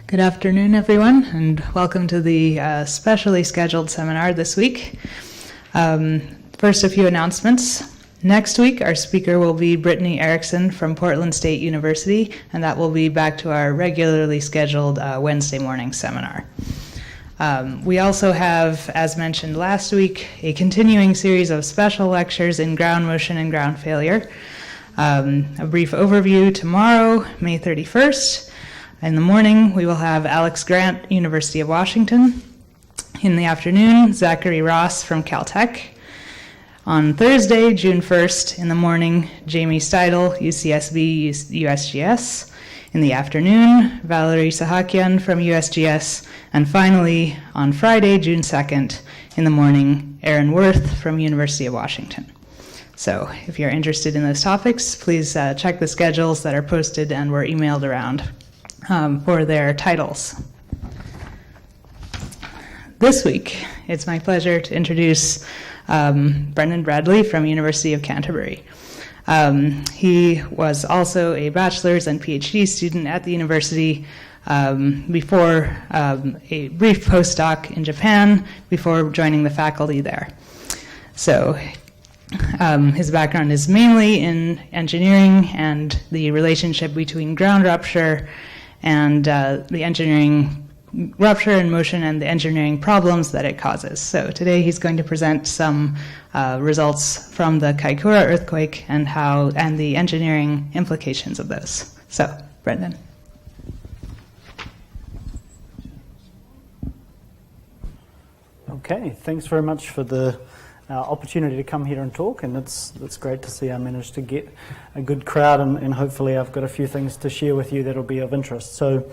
Good afternoon, everyone, and welcome to the specially scheduled seminar this week. First, a few announcements. Next week, our speaker will be Brittany Erickson from Portland State University, and that will be back to our regularly scheduled Wednesday morning seminar. We also have, as mentioned last week, a continuing series of special lectures in ground motion and ground failure. A brief overview tomorrow, May 31st. In the morning, we will have Alex Grant, University of Washington. In the afternoon, Zachary Ross from Caltech. On Thursday, June 1st, in the morning, Jamie Steidel, UCSB, USGS. In the afternoon, Valerie Sahakian from USGS. And finally, on Friday, June 2nd, in the morning, Aaron Worth from University of Washington. So if you're interested in those topics, please check the schedules that are posted and were emailed around for their titles. This week, it's my pleasure to introduce Brendan Bradley from University of Canterbury. He was also a bachelor's and PhD student at the university before a brief postdoc in Japan before joining the faculty there. So his background is mainly in engineering and the relationship between ground rupture and the engineering rupture and motion and the engineering problems that it causes. So today he's going to present some results from the Kaikoura earthquake and the engineering implications of those. So, Brendan. Okay, thanks very much for the opportunity to come here and talk, and it's great to see I managed to get a good crowd, and hopefully I've got a few things to share with you that'll be of interest. So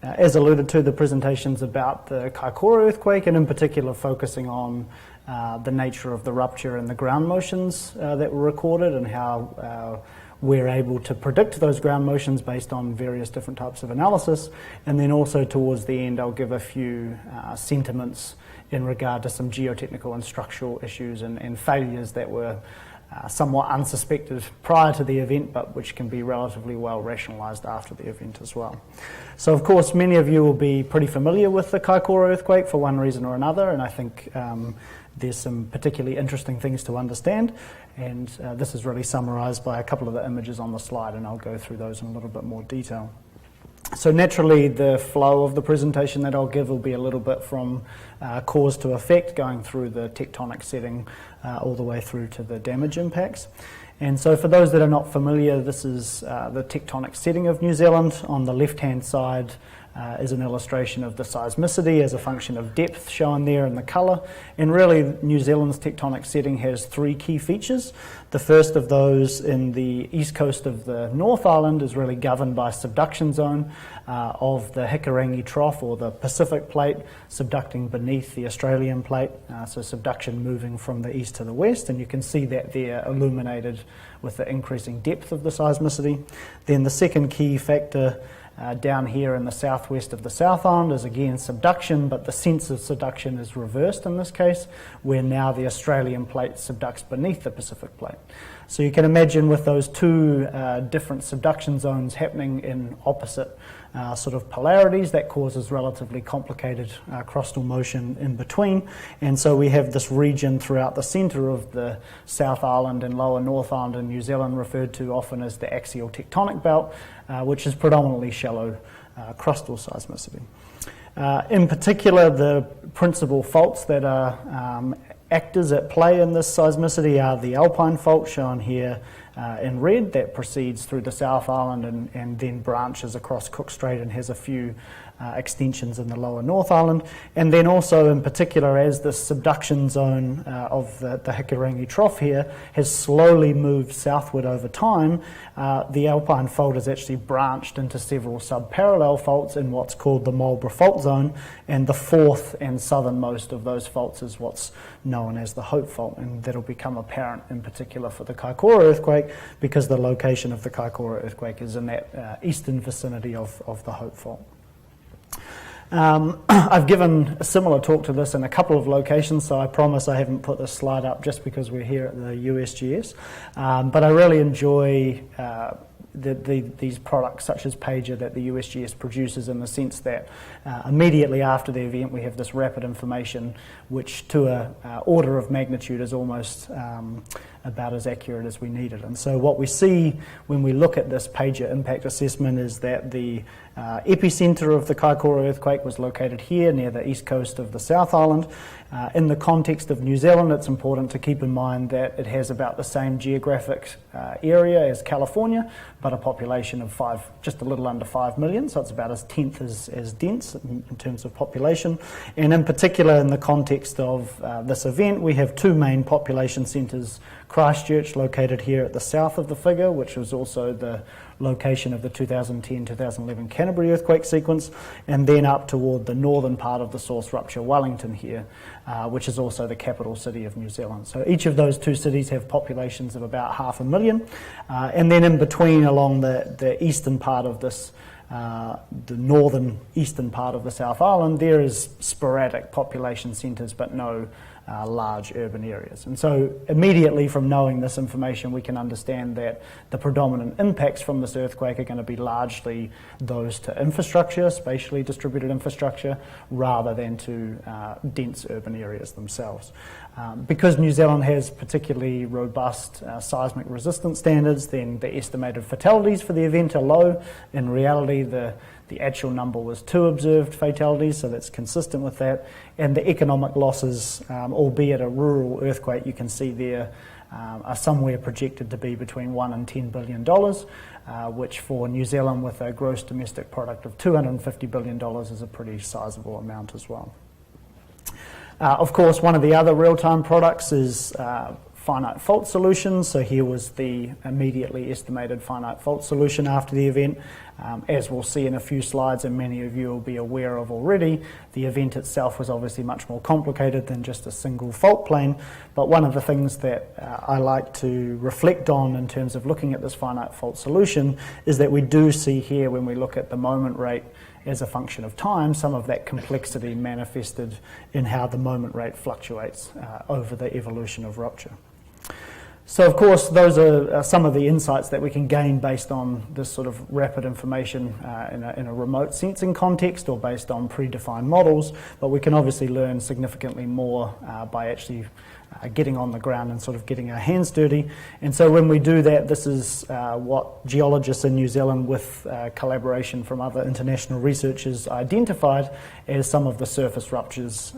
as alluded to, the presentation's about the Kaikoura earthquake, and in particular focusing on the nature of the rupture and the ground motions that were recorded, and how we're able to predict those ground motions based on various different types of analysis. And then also towards the end, I'll give a few sentiments in regard to some geotechnical and structural issues and failures that were somewhat unsuspected prior to the event, but which can be relatively well rationalized after the event as well. So of course, many of you will be pretty familiar with the Kaikoura earthquake for one reason or another, and I think there's some particularly interesting things to understand, and this is really summarized by a couple of the images on the slide, and I'll go through those in a little bit more detail. So naturally, the flow of the presentation that I'll give will be a little bit from cause to effect, going through the tectonic setting all the way through to the damage impacts. And so for those that are not familiar, this is the tectonic setting of New Zealand. On the left-hand side is an illustration of the seismicity as a function of depth shown there in the colour. And really, New Zealand's tectonic setting has three key features. The first of those in the east coast of the North Island is really governed by subduction zone of the Hikurangi Trough, or the Pacific plate, subducting beneath the Australian plate, so subduction moving from the east to the west, and you can see that there illuminated with the increasing depth of the seismicity. Then the second key factor down here in the southwest of the South Island is again subduction, but the sense of subduction is reversed in this case, where now the Australian plate subducts beneath the Pacific plate. So you can imagine with those two different subduction zones happening in opposite sort of polarities, that causes relatively complicated crustal motion in between. And so we have this region throughout the centre of the South Island and Lower North Island in New Zealand, referred to often as the axial tectonic belt, which is predominantly shallow crustal seismicity. In particular, the principal faults that are actors at play in this seismicity are the Alpine fault, shown here in red, that proceeds through the South Island and then branches across Cook Strait and has a few extensions in the Lower North Island. And then also in particular, as the subduction zone of the Hikurangi Trough here has slowly moved southward over time, the Alpine fault has actually branched into several sub-parallel faults in what's called the Marlborough fault zone, and the fourth and southernmost of those faults is what's known as the Hope fault, and that'll become apparent in particular for the Kaikoura earthquake, because the location of the Kaikoura earthquake is in that eastern vicinity of the Hope fault. I've given a similar talk to this in a couple of locations, so I promise I haven't put this slide up just because we're here at the USGS. But I really enjoy these products such as Pager that the USGS produces, in the sense that immediately after the event we have this rapid information which to a order of magnitude is almost about as accurate as we need it. And so what we see when we look at this Pager impact assessment is that the epicenter of the Kaikoura earthquake was located here near the east coast of the South Island. In the context of New Zealand, it's important to keep in mind that it has about the same geographic area as California, but a population of just a little under 5 million, so it's about a tenth as dense in terms of population. And in particular, in the context of this event, we have two main population centres: Christchurch, located here at the south of the figure, which was also the location of the 2010-2011 Canterbury earthquake sequence, and then up toward the northern part of the source rupture, Wellington here, which is also the capital city of New Zealand. So each of those two cities have populations of about 500,000, and then in between, along the eastern part of this, the northern eastern part of the South Island, there is sporadic population centres, but no large urban areas. And so immediately from knowing this information, we can understand that the predominant impacts from this earthquake are going to be largely those to infrastructure, spatially distributed infrastructure, rather than to dense urban areas themselves. Because New Zealand has particularly robust seismic resistance standards, then the estimated fatalities for the event are low. In reality, the actual number was 2 observed fatalities, so that's consistent with that. And the economic losses, albeit a rural earthquake, you can see there, are somewhere projected to be between $1 and $10 billion, which for New Zealand, with a gross domestic product of $250 billion, is a pretty sizable amount as well. Of course, one of the other real-time products is finite fault solutions. So here was the immediately estimated finite fault solution after the event. As we'll see in a few slides, and many of you will be aware of already, the event itself was obviously much more complicated than just a single fault plane. But one of the things that I like to reflect on in terms of looking at this finite fault solution is that we do see here, when we look at the moment rate as a function of time, some of that complexity manifested in how the moment rate fluctuates over the evolution of rupture. So of course, those are some of the insights that we can gain based on this sort of rapid information in a remote sensing context, or based on predefined models, but we can obviously learn significantly more by actually getting on the ground and sort of getting our hands dirty. And so when we do that, this is what geologists in New Zealand, with collaboration from other international researchers, identified as some of the surface ruptures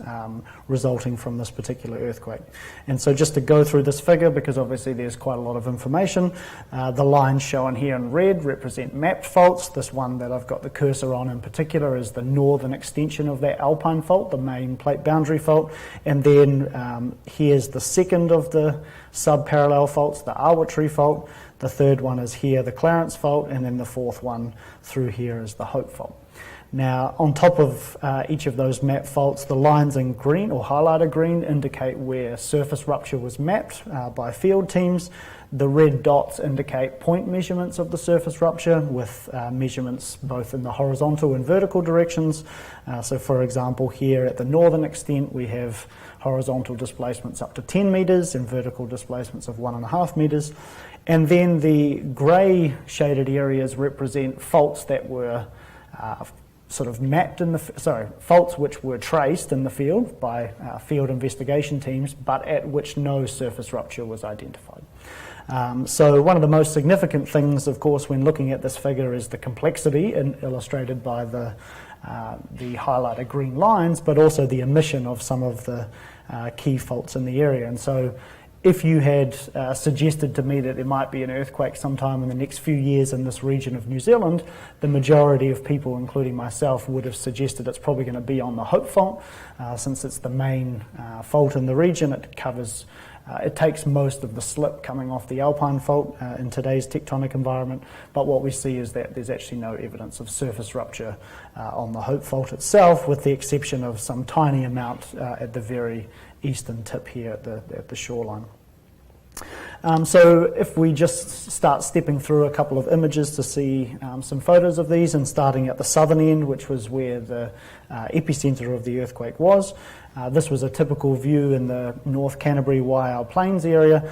resulting from this particular earthquake. And so just to go through this figure, because obviously there's quite a lot of information, the lines shown here in red represent mapped faults. This one that I've got the cursor on in particular is the northern extension of that alpine fault, the main plate boundary fault. And then here's the second of the sub-parallel faults, the arbitrary fault. The third one is here, the Clarence fault, and then the fourth one through here is the Hope fault. Now, on top of each of those map faults, the lines in green, or highlighted green, indicate where surface rupture was mapped by field teams. The red dots indicate point measurements of the surface rupture, with measurements both in the horizontal and vertical directions. So for example, here at the northern extent, we have horizontal displacements up to 10 metres and vertical displacements of 1.5 metres. And then the grey shaded areas represent faults that were sort of mapped in faults which were traced in the field by field investigation teams, but at which no surface rupture was identified. So one of the most significant things, of course, when looking at this figure is the complexity illustrated by the highlighted green lines, but also the omission of some of the key faults in the area. And so if you had suggested to me that there might be an earthquake sometime in the next few years in this region of New Zealand, the majority of people, including myself, would have suggested it's probably going to be on the Hope fault, since it's the main fault in the region. It covers, it takes most of the slip coming off the Alpine fault in today's tectonic environment. But what we see is that there's actually no evidence of surface rupture on the Hope fault itself, with the exception of some tiny amount at the very eastern tip here at the shoreline. So if we just start stepping through a couple of images to see some photos of these, and starting at the southern end, which was where the epicenter of the earthquake was, This was a typical view in the North Canterbury Waiau Plains area.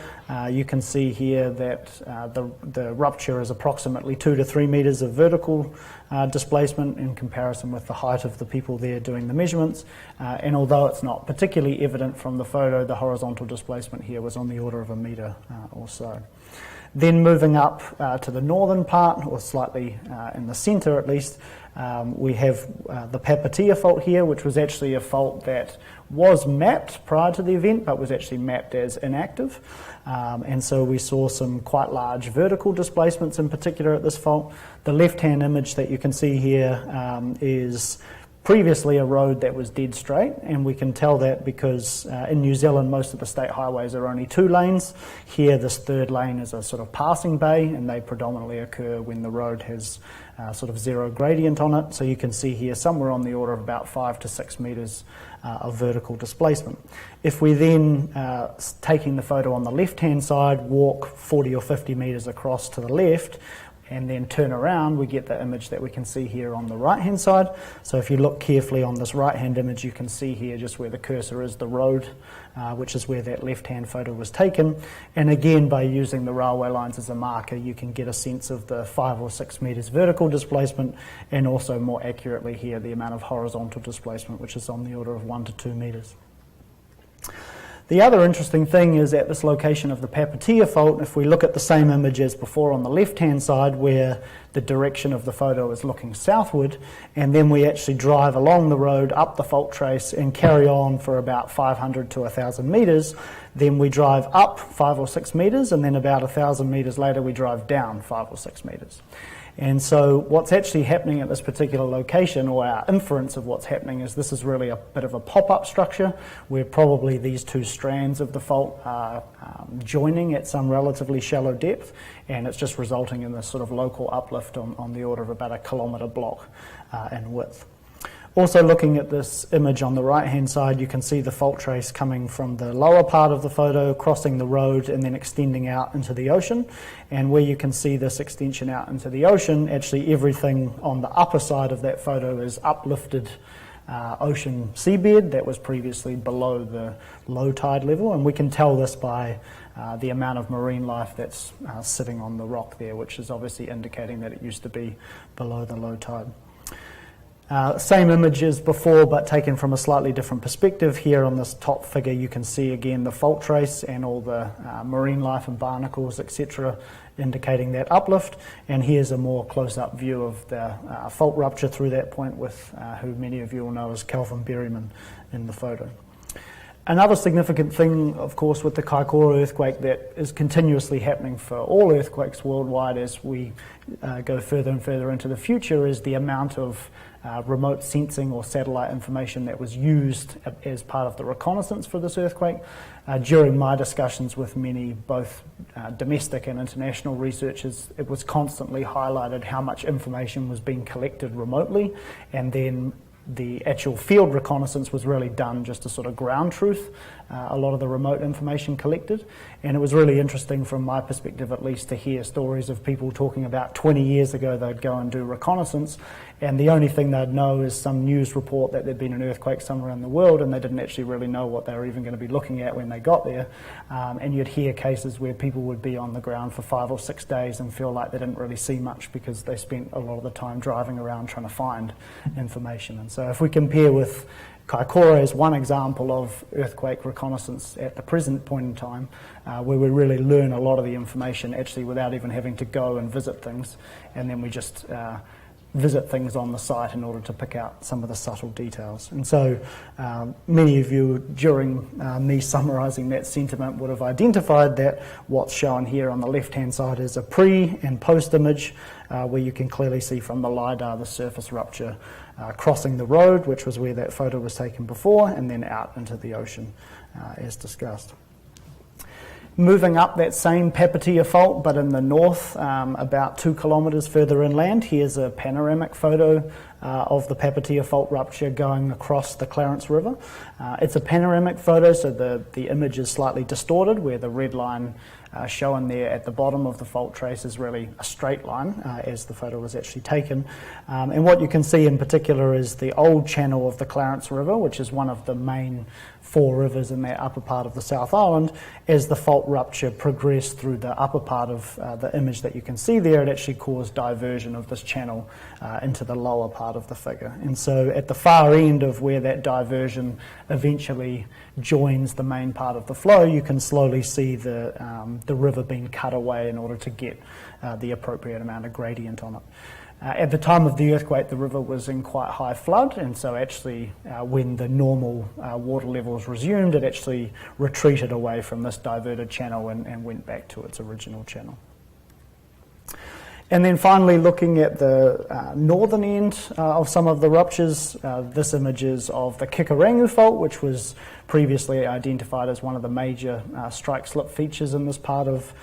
You can see here that the rupture is approximately 2 to 3 metres of vertical displacement in comparison with the height of the people there doing the measurements. And although it's not particularly evident from the photo, the horizontal displacement here was on the order of a metre or so. Then moving up to the northern part, or slightly in the centre at least, we have the Papatia fault here, which was actually a fault that was mapped prior to the event, but was actually mapped as inactive. And so we saw some quite large vertical displacements in particular at this fault. The left-hand image that you can see here is previously a road that was dead straight, and we can tell that because in New Zealand most of the state highways are only 2 lanes. Here this third lane is a sort of passing bay, and they predominantly occur when the road has sort of zero gradient on it. So you can see here somewhere on the order of about 5 to 6 metres of vertical displacement. If we then, taking the photo on the left-hand side, walk 40 or 50 metres across to the left, and then turn around, we get the image that we can see here on the right-hand side. So if you look carefully on this right-hand image, you can see here just where the cursor is the road, which is where that left-hand photo was taken. And again, by using the railway lines as a marker, you can get a sense of the 5 or 6 metres vertical displacement, and also more accurately here, the amount of horizontal displacement, which is on the order of 1 to 2 metres. The other interesting thing is at this location of the Papatia fault, if we look at the same image as before on the left-hand side where the direction of the photo is looking southward, and then we actually drive along the road up the fault trace and carry on for about 500 to 1,000 metres, then we drive up 5 or 6 metres, and then about 1,000 metres later we drive down 5 or 6 metres. And so what's actually happening at this particular location, or our inference of what's happening, is this is really a bit of a pop-up structure where probably these 2 strands of the fault are joining at some relatively shallow depth, and it's just resulting in this sort of local uplift on the order of about a kilometre block in width. Also looking at this image on the right-hand side, you can see the fault trace coming from the lower part of the photo, crossing the road and then extending out into the ocean. And where you can see this extension out into the ocean, actually everything on the upper side of that photo is uplifted ocean seabed that was previously below the low tide level. And we can tell this by the amount of marine life that's sitting on the rock there, which is obviously indicating that it used to be below the low tide. Same image as before, but taken from a slightly different perspective. Here on this top figure you can see again the fault trace and all the marine life and barnacles, etc., indicating that uplift. And here's a more close-up view of the fault rupture through that point with who many of you will know as Calvin Berryman in the photo. Another significant thing, of course, with the Kaikoura earthquake that is continuously happening for all earthquakes worldwide as we go further and further into the future is the amount of remote sensing or satellite information that was used as part of the reconnaissance for this earthquake. During my discussions with many, both domestic and international researchers, it was constantly highlighted how much information was being collected remotely, and then the actual field reconnaissance was really done just to sort of ground truth a lot of the remote information collected. And it was really interesting from my perspective at least to hear stories of people talking about 20 years ago they'd go and do reconnaissance, and the only thing they'd know is some news report that there'd been an earthquake somewhere in the world, and they didn't actually really know what they were even going to be looking at when they got there. And you'd hear cases where people would be on the ground for 5 or 6 days and feel like they didn't really see much because they spent a lot of the time driving around trying to find information. And so if we compare with Kaikoura as one example of earthquake reconnaissance at the present point in time, where we really learn a lot of the information actually without even having to go and visit things, and then we just visit things on the site in order to pick out some of the subtle details. And so many of you, during me summarising that sentiment, would have identified that what's shown here on the left-hand side is a pre and post image where you can clearly see from the LiDAR the surface rupture crossing the road, which was where that photo was taken before, and then out into the ocean as discussed. Moving up that same Papatia fault, but in the north, about 2 kilometres further inland, here's a panoramic photo of the Papatia fault rupture going across the Clarence River. It's a panoramic photo, so the image is slightly distorted, where the red line shown there at the bottom of the fault trace is really a straight line as the photo was actually taken. And what you can see in particular is the old channel of the Clarence River, which is one of the main 4 rivers in that upper part of the South Island. As the fault rupture progressed through the upper part of the image that you can see there, it actually caused diversion of this channel into the lower part of the figure. And so at the far end of where that diversion eventually joins the main part of the flow, you can slowly see the river being cut away in order to get the appropriate amount of gradient on it. At the time of the earthquake, the river was in quite high flood, and so actually when the normal water levels resumed, it actually retreated away from this diverted channel and went back to its original channel. And then finally, looking at the northern end of some of the ruptures, this image is of the Kaikoura fault, which was previously identified as one of the major strike-slip features in this part of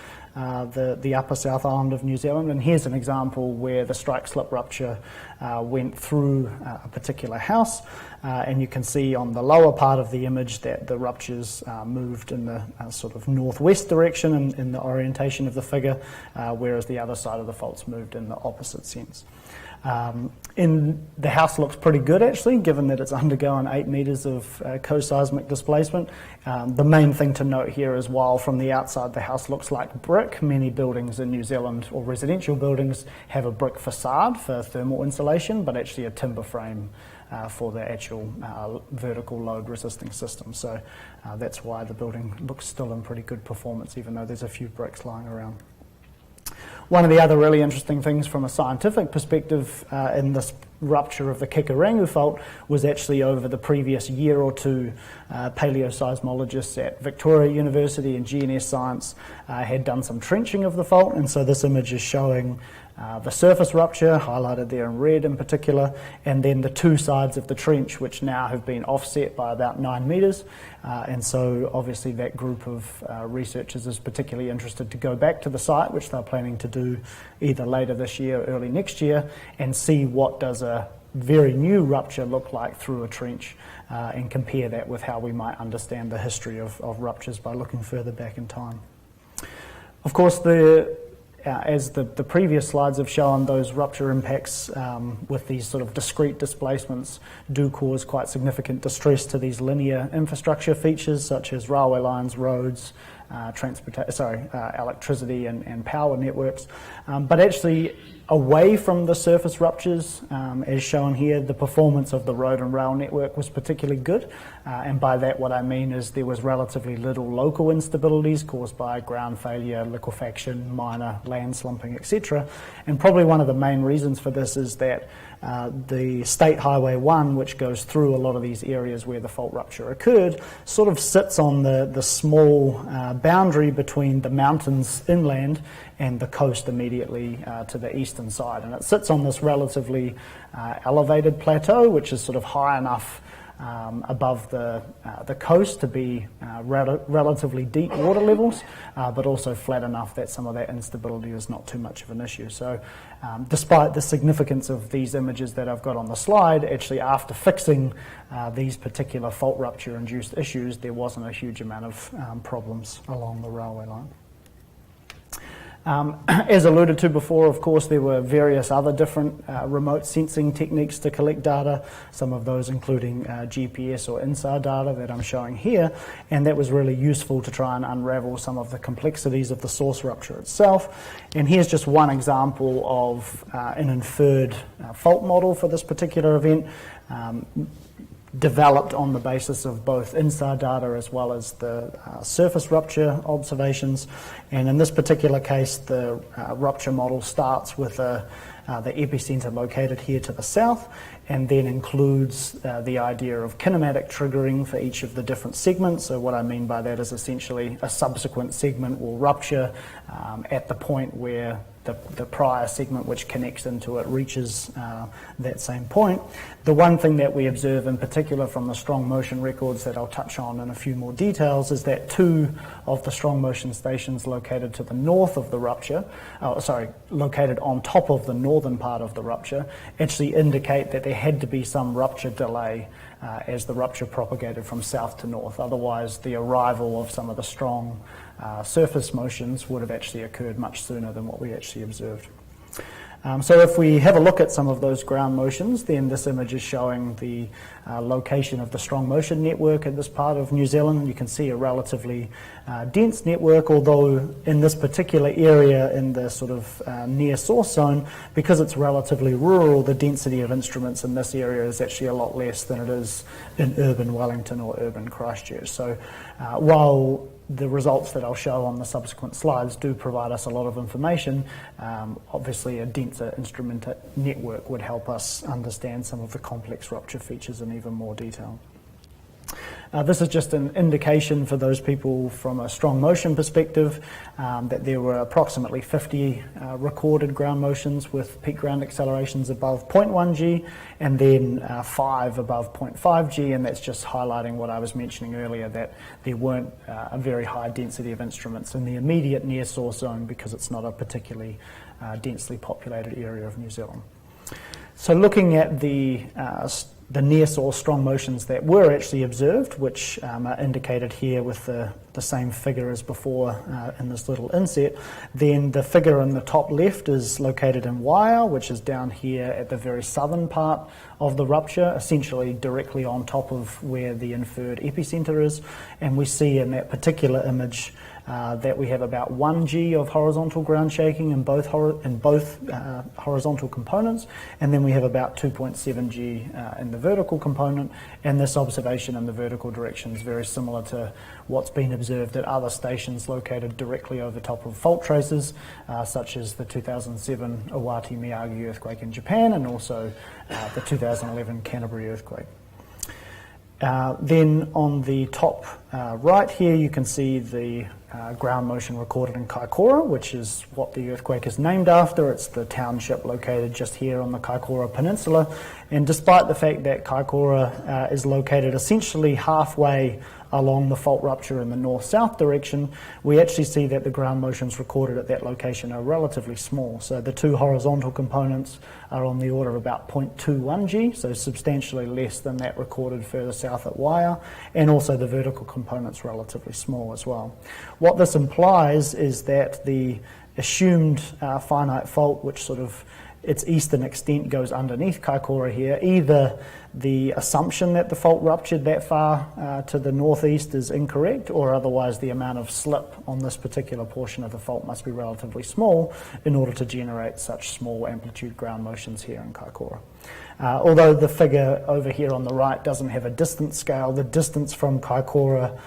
the upper South Island of New Zealand. And here's an example where the strike-slip rupture went through a particular house, and you can see on the lower part of the image that the ruptures moved in the sort of northwest direction in the orientation of the figure, whereas the other side of the faults moved in the opposite sense. The house looks pretty good actually, given that it's undergoing 8 metres of co-seismic displacement. The main thing to note here is while from the outside the house looks like brick, many buildings in New Zealand or residential buildings have a brick facade for thermal insulation, but actually a timber frame for the actual vertical load resisting system. So that's why the building looks still in pretty good performance, even though there's a few bricks lying around. One of the other really interesting things from a scientific perspective in this rupture of the Kaikoura fault was actually over the previous year or two, paleoseismologists at Victoria University and GNS Science had done some trenching of the fault, and so this image is showing the surface rupture, highlighted there in red in particular, and then the 2 sides of the trench, which now have been offset by about 9 metres. And so obviously that group of researchers is particularly interested to go back to the site, which they're planning to do either later this year or early next year, and see what does a very new rupture look like through a trench, and compare that with how we might understand the history of ruptures by looking further back in time. Of course, as the previous slides have shown, those rupture impacts with these sort of discrete displacements do cause quite significant distress to these linear infrastructure features such as railway lines, roads, electricity and power networks. But actually, away from the surface ruptures, as shown here, the performance of the road and rail network was particularly good. And by that what I mean is there was relatively little local instabilities caused by ground failure, liquefaction, minor land slumping, etc. And probably one of the main reasons for this is that the State Highway 1, which goes through a lot of these areas where the fault rupture occurred, sort of sits on the small boundary between the mountains inland and the coast immediately to the eastern side. And it sits on this relatively elevated plateau, which is sort of high enough above the coast to be relatively deep water levels, but also flat enough that some of that instability is not too much of an issue. So despite the significance of these images that I've got on the slide, actually after fixing these particular fault rupture induced issues, there wasn't a huge amount of problems along the railway line. As alluded to before, of course, there were various other different remote sensing techniques to collect data, some of those including GPS or INSAR data that I'm showing here, and that was really useful to try and unravel some of the complexities of the source rupture itself. And here's just one example of an inferred fault model for this particular event, developed on the basis of both INSAR data as well as the surface rupture observations. And in this particular case, the rupture model starts with the epicenter located here to the south, and then includes the idea of kinematic triggering for each of the different segments. So what I mean by that is essentially a subsequent segment will rupture at the point where the prior segment which connects into it reaches that same point. The one thing that we observe in particular from the strong motion records that I'll touch on in a few more details is that 2 of the strong motion stations located to the north of the rupture, located on top of the northern part of the rupture, actually indicate that there had to be some rupture delay as the rupture propagated from south to north. Otherwise, the arrival of some of the strong surface motions would have actually occurred much sooner than what we actually observed. So if we have a look at some of those ground motions, then this image is showing the location of the strong motion network in this part of New Zealand. You can see a relatively dense network, although in this particular area in the sort of near source zone, because it's relatively rural, the density of instruments in this area is actually a lot less than it is in urban Wellington or urban Christchurch. So while the results that I'll show on the subsequent slides do provide us a lot of information, obviously a denser instrument network would help us understand some of the complex rupture features in even more detail. This is just an indication for those people from a strong motion perspective that there were approximately 50 recorded ground motions with peak ground accelerations above 0.1 G and then 5 above 0.5 G, and that's just highlighting what I was mentioning earlier, that there weren't a very high density of instruments in the immediate near source zone because it's not a particularly densely populated area of New Zealand. So looking at the near source strong motions that were actually observed, which are indicated here with the same figure as before in this little inset, then the figure in the top left is located in Waiau, which is down here at the very southern part of the rupture, essentially directly on top of where the inferred epicenter is. And we see in that particular image that we have about 1 G of horizontal ground shaking in both horizontal components, and then we have about 2.7 G in the vertical component. And this observation in the vertical direction is very similar to what's been observed at other stations located directly over top of fault traces, such as the 2007 Owati Miyagi earthquake in Japan and also the 2011 Canterbury earthquake. Then on the top right here, you can see the ground motion recorded in Kaikoura, which is what the earthquake is named after. It's the township located just here on the Kaikoura Peninsula. And despite the fact that Kaikoura is located essentially halfway along the fault rupture in the north-south direction, we actually see that the ground motions recorded at that location are relatively small. So the two horizontal components are on the order of about 0.21 G, so substantially less than that recorded further south at Waiau, and also the vertical component's relatively small as well. What this implies is that the assumed finite fault, which sort of its eastern extent goes underneath Kaikoura here, either the assumption that the fault ruptured that far to the northeast is incorrect, or otherwise the amount of slip on this particular portion of the fault must be relatively small in order to generate such small amplitude ground motions here in Kaikoura. Although the figure over here on the right doesn't have a distance scale, the distance from Kaikoura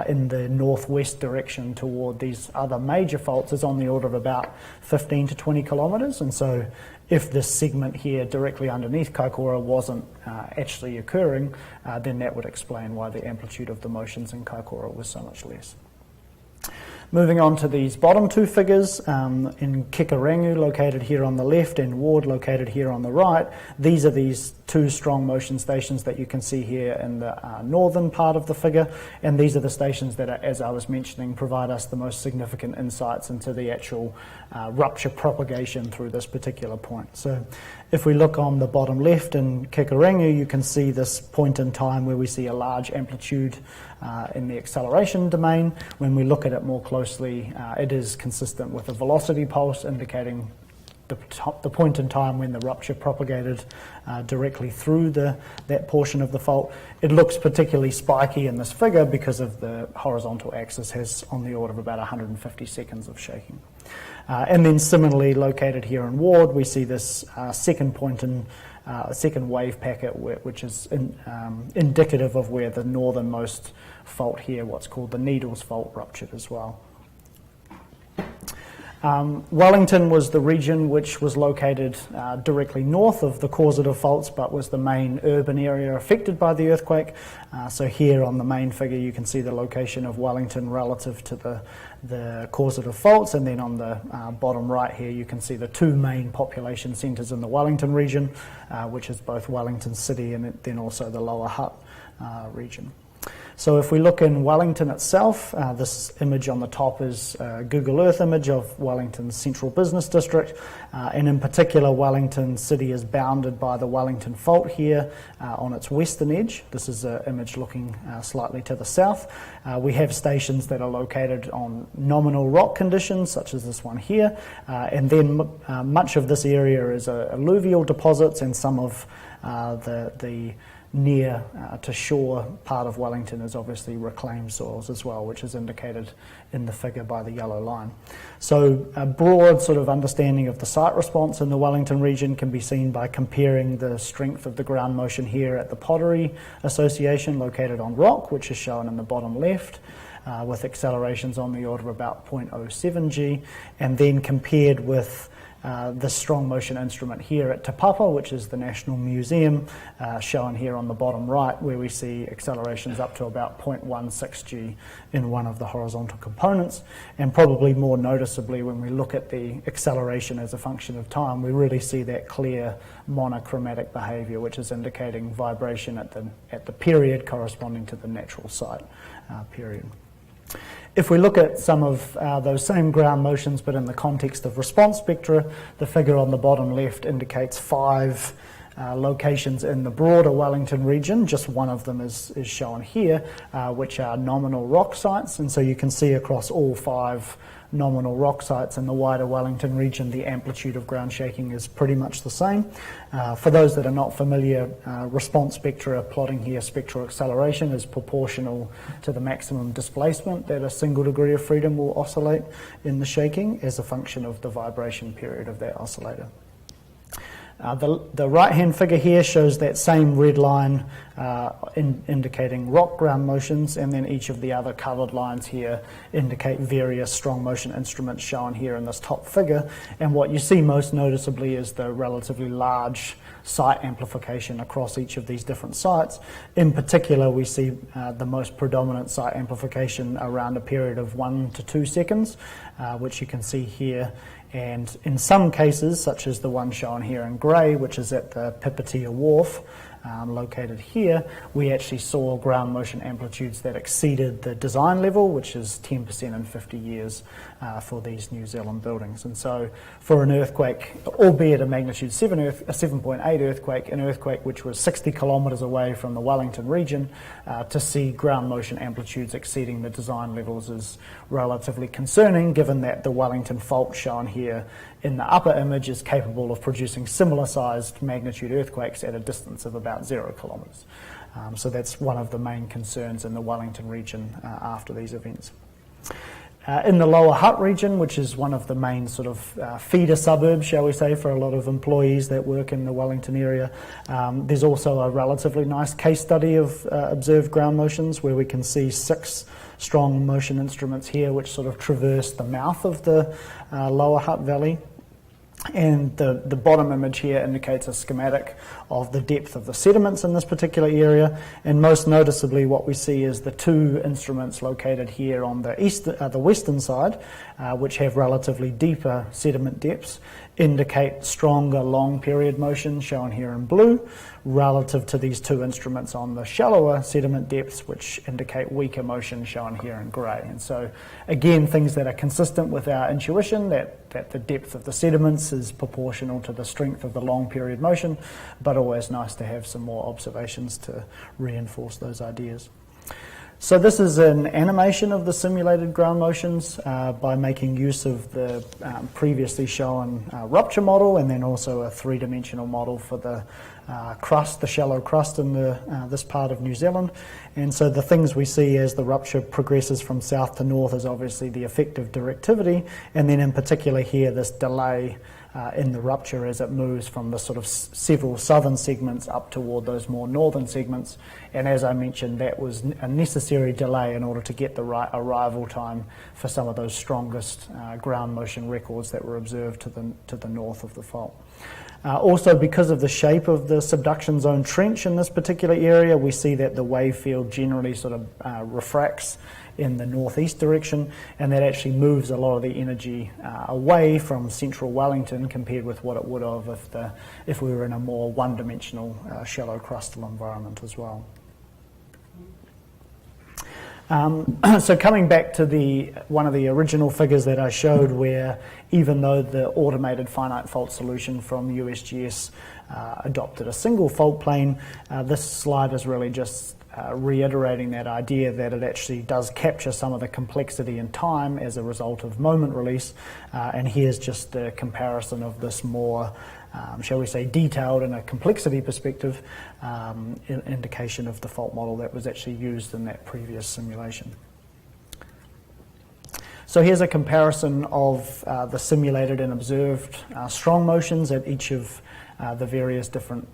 in the northwest direction toward these other major faults is on the order of about 15 to 20 kilometres, and so if this segment here directly underneath Kaikoura wasn't actually occurring, then that would explain why the amplitude of the motions in Kaikoura was so much less. Moving on to these bottom two figures, in Kikarangu located here on the left and Ward located here on the right, these are these two strong motion stations that you can see here in the northern part of the figure, and these are the stations that, as I was mentioning, provide us the most significant insights into the actual rupture propagation through this particular point. So if we look on the bottom left in Kikarangu, you can see this point in time where we see a large amplitude in the acceleration domain. When we look at it more closely, it is consistent with a velocity pulse indicating the point in time when the rupture propagated directly through that portion of the fault. It looks particularly spiky in this figure because of the horizontal axis has on the order of about 150 seconds of shaking. And then similarly located here in Ward, we see this second point in second wave packet, which is indicative of where the northernmost fault here, what's called the Needles Fault, ruptured as well. Wellington was the region which was located directly north of the causative faults, but was the main urban area affected by the earthquake. So here on the main figure you can see the location of Wellington relative to the causative faults, and then on the bottom right here you can see the two main population centres in the Wellington region, which is both Wellington City and then also the Lower Hutt region. So if we look in Wellington itself, this image on the top is a Google Earth image of Wellington's central business district, and in particular Wellington City is bounded by the Wellington Fault here on its western edge. This is an image looking slightly to the south. We have stations that are located on nominal rock conditions, such as this one here, and then much of this area is alluvial deposits, and some of the near to shore part of Wellington is obviously reclaimed soils as well, which is indicated in the figure by the yellow line. So a broad sort of understanding of the site response in the Wellington region can be seen by comparing the strength of the ground motion here at the Pottery Association located on rock, which is shown in the bottom left, with accelerations on the order of about 0.07 G, and then compared with the strong motion instrument here at Te Papa, which is the National Museum, shown here on the bottom right, where we see accelerations up to about 0.16 G in one of the horizontal components. And probably more noticeably, when we look at the acceleration as a function of time, we really see that clear monochromatic behavior, which is indicating vibration at the period corresponding to the natural site period. If we look at some of those same ground motions but in the context of response spectra, the figure on the bottom left indicates 5 locations in the broader Wellington region. Just one of them is shown here, which are nominal rock sites, and so you can see across all 5 nominal rock sites in the wider Wellington region, the amplitude of ground shaking is pretty much the same. For those that are not familiar, response spectra plotting here, spectral acceleration is proportional to the maximum displacement that a single degree of freedom will oscillate in the shaking as a function of the vibration period of that oscillator. The right-hand figure here shows that same red line indicating rock ground motions, and then each of the other coloured lines here indicate various strong motion instruments shown here in this top figure. And what you see most noticeably is the relatively large site amplification across each of these different sites. In particular, we see the most predominant site amplification around a period of 1 to 2 seconds, which you can see here. And in some cases, such as the one shown here in grey, which is at the Pipitea Wharf, located here, we actually saw ground motion amplitudes that exceeded the design level, which is 10% in 50 years for these New Zealand buildings. And so for an earthquake, albeit a magnitude 7.8 earthquake, an earthquake which was 60 kilometres away from the Wellington region, to see ground motion amplitudes exceeding the design levels is relatively concerning, given that the Wellington Fault shown here in the upper image is capable of producing similar sized magnitude earthquakes at a distance of about 0 kilometres. So that's one of the main concerns in the Wellington region after these events. In the Lower Hutt region, which is one of the main sort of feeder suburbs, shall we say, for a lot of employees that work in the Wellington area, there's also a relatively nice case study of observed ground motions where we can see 6 strong motion instruments here which sort of traverse the mouth of the Lower Hutt Valley. And the bottom image here indicates a schematic of the depth of the sediments in this particular area, and most noticeably what we see is the 2 instruments located here on the western side, which have relatively deeper sediment depths, indicate stronger long period motion shown here in blue, relative to these 2 instruments on the shallower sediment depths, which indicate weaker motion shown here in grey. And so again, things that are consistent with our intuition that the depth of the sediments is proportional to the strength of the long period motion, but always nice to have some more observations to reinforce those ideas. So this is an animation of the simulated ground motions by making use of the previously shown rupture model, and then also a 3-dimensional model for the crust, the shallow crust in this part of New Zealand. And so the things we see as the rupture progresses from south to north is obviously the effective directivity, and then in particular here this delay in the rupture as it moves from the sort of several southern segments up toward those more northern segments. And as I mentioned, that was a necessary delay in order to get the right arrival time for some of those strongest ground motion records that were observed to the north of the fault. Also, because of the shape of the subduction zone trench in this particular area, we see that the wave field generally sort of refracts in the northeast direction, and that actually moves a lot of the energy away from central Wellington compared with what it would have if we were in a more one-dimensional shallow crustal environment as well. So coming back to one of the original figures that I showed, where even though the automated finite fault solution from USGS adopted a single fault plane, this slide is really just reiterating that idea that it actually does capture some of the complexity in time as a result of moment release. And here's just the comparison of this more, shall we say, detailed in a complexity perspective, indication of the fault model that was actually used in that previous simulation. So here's a comparison of the simulated and observed strong motions at each of the various different,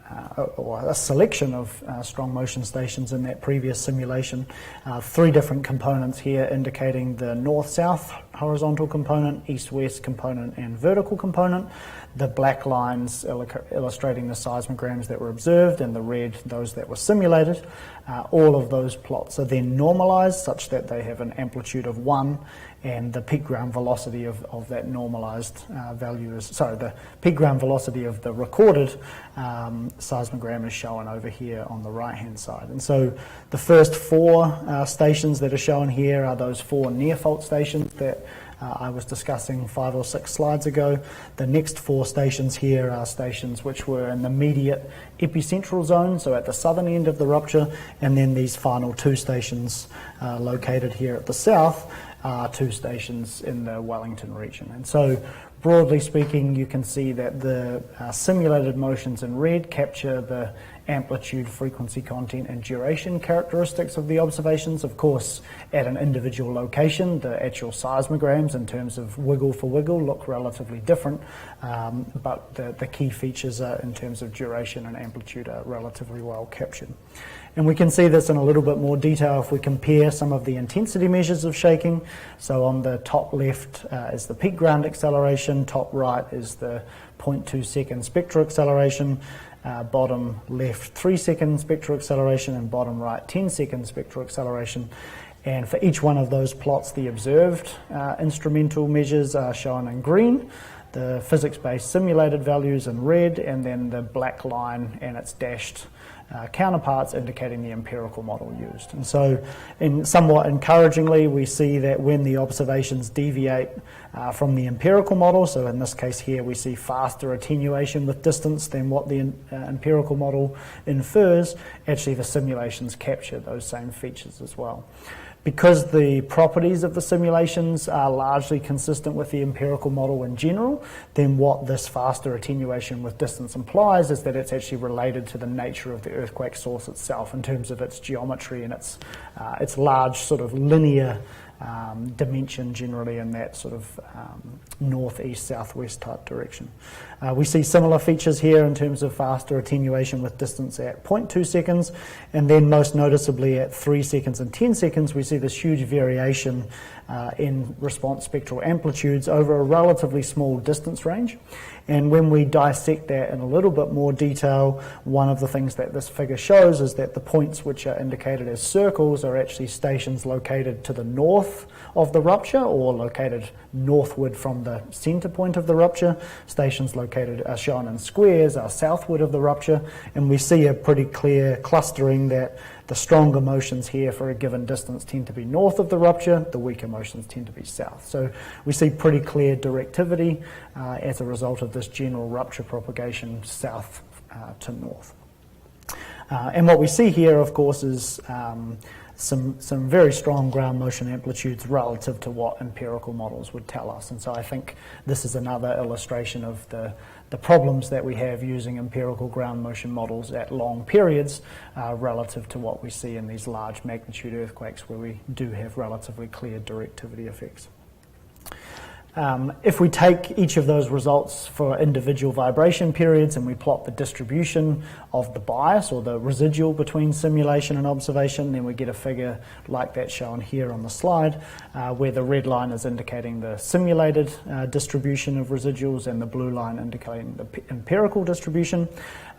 or a selection of strong motion stations in that previous simulation. 3 different components here indicating the north-south horizontal component, east-west component, and vertical component. The black lines illustrating the seismograms that were observed, and the red those that were simulated. All of those plots are then normalized such that they have an amplitude of 1, and the peak ground velocity of that normalized value is, sorry, the peak ground velocity of the recorded seismogram is shown over here on the right hand side. And so the first 4 stations that are shown here are those 4 near fault stations that I was discussing 5 or 6 slides ago. The next 4 stations here are stations which were in the immediate epicentral zone, so at the southern end of the rupture, and then these final 2 stations located here at the south are 2 stations in the Wellington region. And so broadly speaking, you can see that the simulated motions in red capture the amplitude, frequency, content, and duration characteristics of the observations. Of course, at an individual location, the actual seismograms in terms of wiggle for wiggle look relatively different, but the key features in terms of duration and amplitude are relatively well captured. And we can see this in a little bit more detail if we compare some of the intensity measures of shaking. So on the top left is the peak ground acceleration, top right is the 0.2 second spectral acceleration, bottom left 3 second spectral acceleration, and bottom right 10 second spectral acceleration. And for each one of those plots, the observed instrumental measures are shown in green, the physics-based simulated values in red, and then the black line and its dashed counterparts indicating the empirical model used. And so, somewhat encouragingly, we see that when the observations deviate from the empirical model, so in this case here we see faster attenuation with distance than what the empirical model infers, actually the simulations capture those same features as well. Because the properties of the simulations are largely consistent with the empirical model in general, then what this faster attenuation with distance implies is that it's actually related to the nature of the earthquake source itself in terms of its geometry and its large sort of linear dimension generally in that sort of northeast, southwest type direction. We see similar features here in terms of faster attenuation with distance at 0.2 seconds, and then most noticeably at 3 seconds and 10 seconds we see this huge variation in response spectral amplitudes over a relatively small distance range. And when we dissect that in a little bit more detail, one of the things that this figure shows is that the points which are indicated as circles are actually stations located to the north of the rupture or located northward from the center point of the rupture. Stations located are shown in squares are southward of the rupture, and we see a pretty clear clustering that the stronger motions here for a given distance tend to be north of the rupture, the weaker motions tend to be south. So we see pretty clear directivity as a result of this general rupture propagation south to north. And what we see here, of course, is some very strong ground motion amplitudes relative to what empirical models would tell us. And so I think this is another illustration of the problems that we have using empirical ground motion models at long periods relative to what we see in these large magnitude earthquakes where we do have relatively clear directivity effects. If we take each of those results for individual vibration periods and we plot the distribution of the bias or the residual between simulation and observation, then we get a figure like that shown here on the slide, where the red line is indicating the simulated distribution of residuals and the blue line indicating the empirical distribution.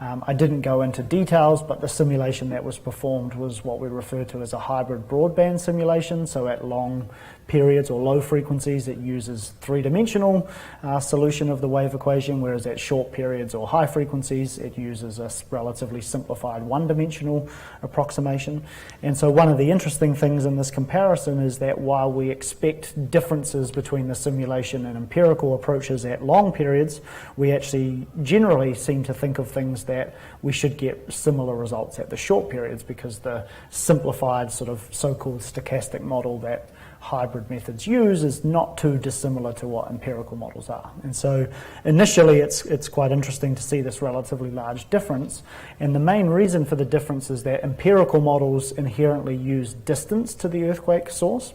I didn't go into details, but the simulation that was performed was what we refer to as a hybrid broadband simulation. So at long periods or low frequencies, it uses three-dimensional solution of the wave equation, whereas at short periods or high frequencies, it uses a relatively simplified one-dimensional approximation. And so one of the interesting things in this comparison is that while we expect differences between the simulation and empirical approaches at long periods, we actually generally seem to think of things that we should get similar results at the short periods, because the simplified sort of so-called stochastic model that hybrid methods use is not too dissimilar to what empirical models are. And so initially it's quite interesting to see this relatively large difference, and the main reason for the difference is that empirical models inherently use distance to the earthquake source.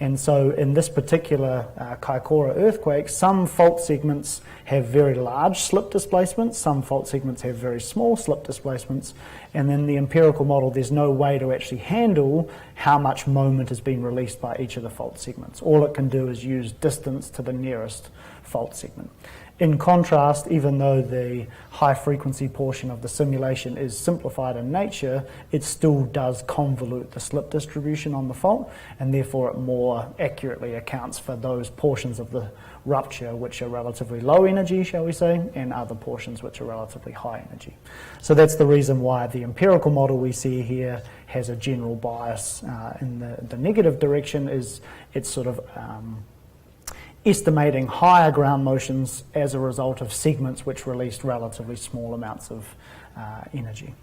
And so in this particular Kaikoura earthquake, some fault segments have very large slip displacements, some fault segments have very small slip displacements, and in the empirical model there's no way to actually handle how much moment is being released by each of the fault segments. All it can do is use distance to the nearest fault segment. In contrast, even though the high frequency portion of the simulation is simplified in nature, it still does convolute the slip distribution on the fault, and therefore it more accurately accounts for those portions of the rupture which are relatively low energy, shall we say, and other portions which are relatively high energy. So that's the reason why the empirical model we see here has a general bias in the negative direction. Is it's sort of estimating higher ground motions as a result of segments which released relatively small amounts of energy.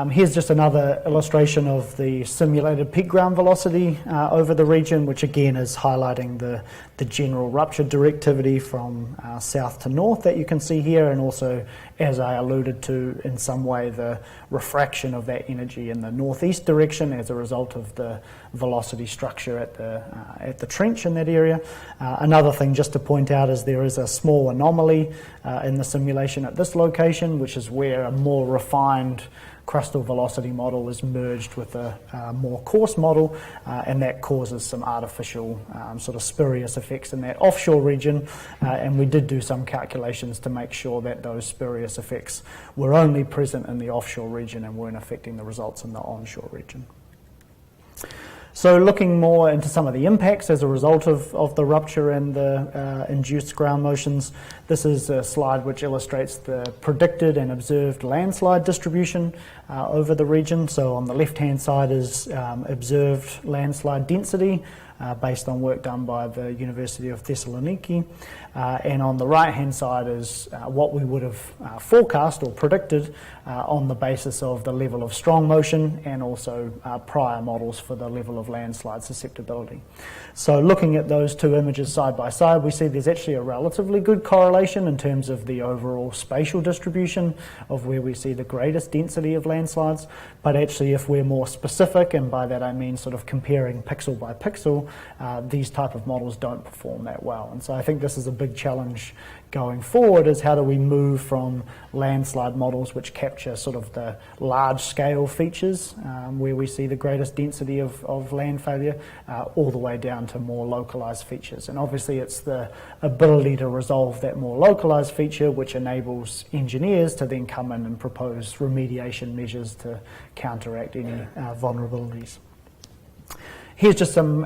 Here's just another illustration of the simulated peak ground velocity over the region, which again is highlighting the general rupture directivity from south to north that you can see here, and also, as I alluded to, in some way the refraction of that energy in the northeast direction as a result of the velocity structure at the trench in that area. Another thing just to point out is there is a small anomaly in the simulation at this location, which is where a more refined crustal velocity model is merged with a more coarse model, and that causes some artificial sort of spurious effects in that offshore region, and we did do some calculations to make sure that those spurious effects were only present in the offshore region and weren't affecting the results in the onshore region. So looking more into some of the impacts as a result of the rupture and the induced ground motions, this is a slide which illustrates the predicted and observed landslide distribution over the region. So on the left-hand side is observed landslide density based on work done by the University of Thessaloniki, and on the right-hand side is what we would have forecast or predicted on the basis of the level of strong motion and also prior models for the level of landslide susceptibility. So looking at those two images side by side, we see there's actually a relatively good correlation in terms of the overall spatial distribution of where we see the greatest density of landslides, but actually if we're more specific, and by that I mean sort of comparing pixel by pixel, these type of models don't perform that well. And so I think this is a big challenge going forward, is how do we move from landslide models which capture sort of the large scale features where we see the greatest density of land failure all the way down to more localized features. And obviously it's the ability to resolve that more localized feature which enables engineers to then come in and propose remediation measures to counteract any vulnerabilities. Here's just some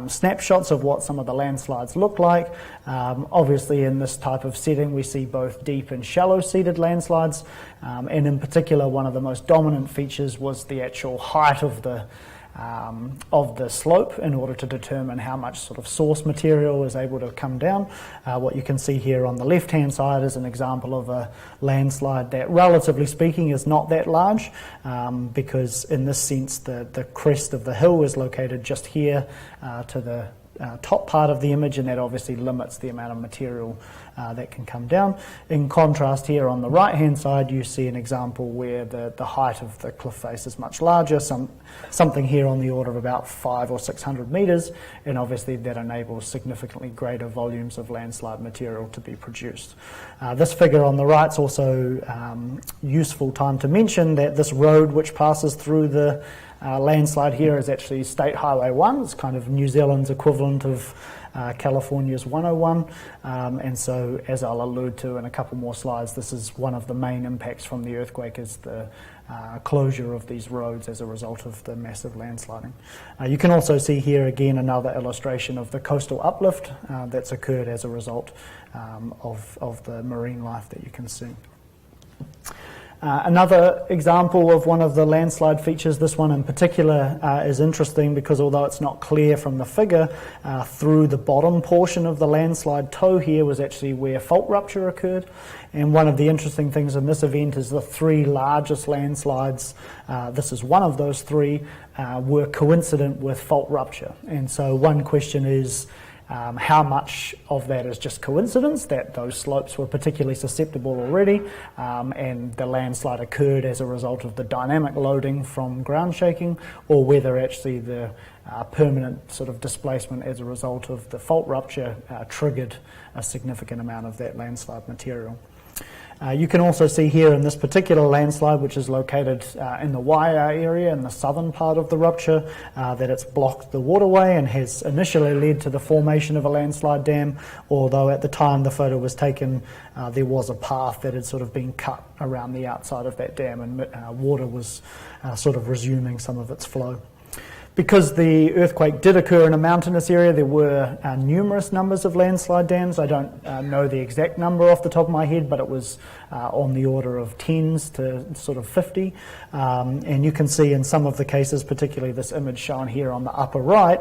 snapshots of what some of the landslides look like. Obviously in this type of setting we see both deep and shallow seated landslides, and in particular one of the most dominant features was the actual height of the slope in order to determine how much sort of source material is able to come down. What you can see here on the left hand side is an example of a landslide that, relatively speaking, is not that large, because in this sense the crest of the hill is located just here to the top part of the image, and that obviously limits the amount of material that can come down. In contrast, here on the right hand side you see an example where the height of the cliff face is much larger, something here on the order of about 500 or 600 metres, and obviously that enables significantly greater volumes of landslide material to be produced. This figure on the right is also useful time to mention that this road which passes through the landslide here is actually State Highway 1. It's kind of New Zealand's equivalent of California's 101, and so as I'll allude to in a couple more slides, this is one of the main impacts from the earthquake is the closure of these roads as a result of the massive landsliding. You can also see here again another illustration of the coastal uplift that's occurred as a result of the marine life that you can see. Another example of one of the landslide features, this one in particular is interesting because although it's not clear from the figure, through the bottom portion of the landslide toe here was actually where fault rupture occurred. And one of the interesting things in this event is the three largest landslides, this is one of those three, were coincident with fault rupture. And so one question is, how much of that is just coincidence, that those slopes were particularly susceptible already, and the landslide occurred as a result of the dynamic loading from ground shaking, or whether actually the permanent sort of displacement as a result of the fault rupture triggered a significant amount of that landslide material. You can also see here in this particular landslide, which is located in the Waiau area in the southern part of the rupture, that it's blocked the waterway and has initially led to the formation of a landslide dam, although at the time the photo was taken there was a path that had sort of been cut around the outside of that dam, and water was sort of resuming some of its flow. Because the earthquake did occur in a mountainous area, there were numerous numbers of landslide dams. I don't know the exact number off the top of my head, but it was on the order of tens to sort of 50. And you can see in some of the cases, particularly this image shown here on the upper right,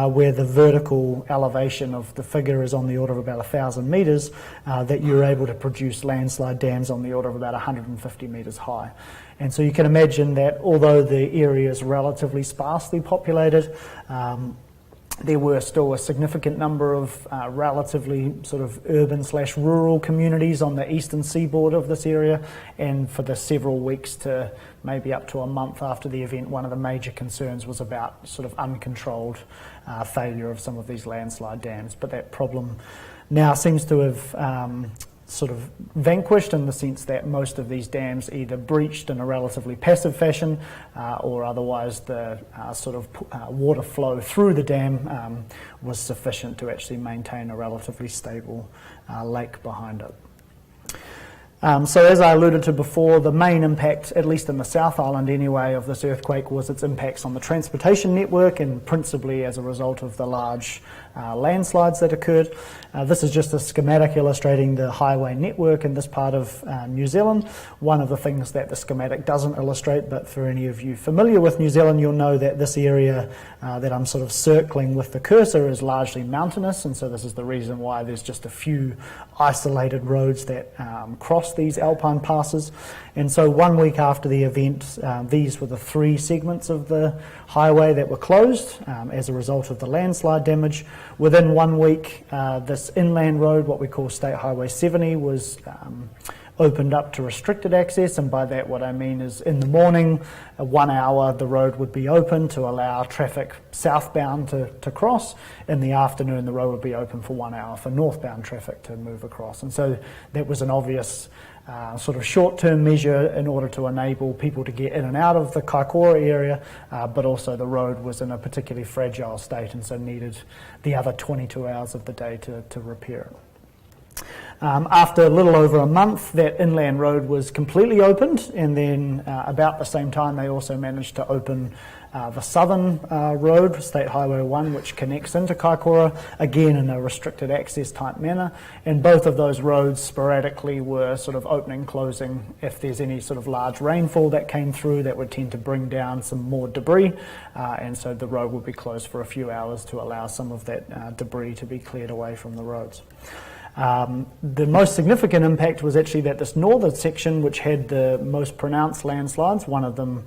where the vertical elevation of the figure is on the order of about 1,000 metres, that you're able to produce landslide dams on the order of about 150 metres high. And so you can imagine that although the area is relatively sparsely populated, there were still a significant number of relatively sort of urban/rural communities on the eastern seaboard of this area, and for the several weeks to maybe up to a month after the event, one of the major concerns was about sort of uncontrolled failure of some of these landslide dams. But that problem now seems to have sort of vanquished, in the sense that most of these dams either breached in a relatively passive fashion or otherwise the sort of water flow through the dam was sufficient to actually maintain a relatively stable lake behind it. So as I alluded to before, the main impact, at least in the South Island anyway, of this earthquake was its impacts on the transportation network, and principally as a result of the large landslides that occurred. This is just a schematic illustrating the highway network in this part of New Zealand. One of the things that the schematic doesn't illustrate, but for any of you familiar with New Zealand, you'll know that this area that I'm sort of circling with the cursor is largely mountainous, and so this is the reason why there's just a few isolated roads that cross these alpine passes. And so 1 week after the event, these were the three segments of the highway that were closed as a result of the landslide damage. Within 1 week, this inland road, what we call State Highway 70, was opened up to restricted access, and by that what I mean is in the morning, 1 hour the road would be open to allow traffic southbound to cross. In the afternoon the road would be open for 1 hour for northbound traffic to move across. And so that was an obvious sort of short-term measure in order to enable people to get in and out of the Kaikoura area, but also the road was in a particularly fragile state and so needed the other 22 hours of the day to repair it. After a little over a month, that inland road was completely opened, and then about the same time they also managed to open the southern road, State Highway 1, which connects into Kaikoura, again in a restricted access type manner. And both of those roads sporadically were sort of opening, closing. If there's any sort of large rainfall that came through, that would tend to bring down some more debris, and so the road would be closed for a few hours to allow some of that debris to be cleared away from the roads. The most significant impact was actually that this northern section, which had the most pronounced landslides, one of them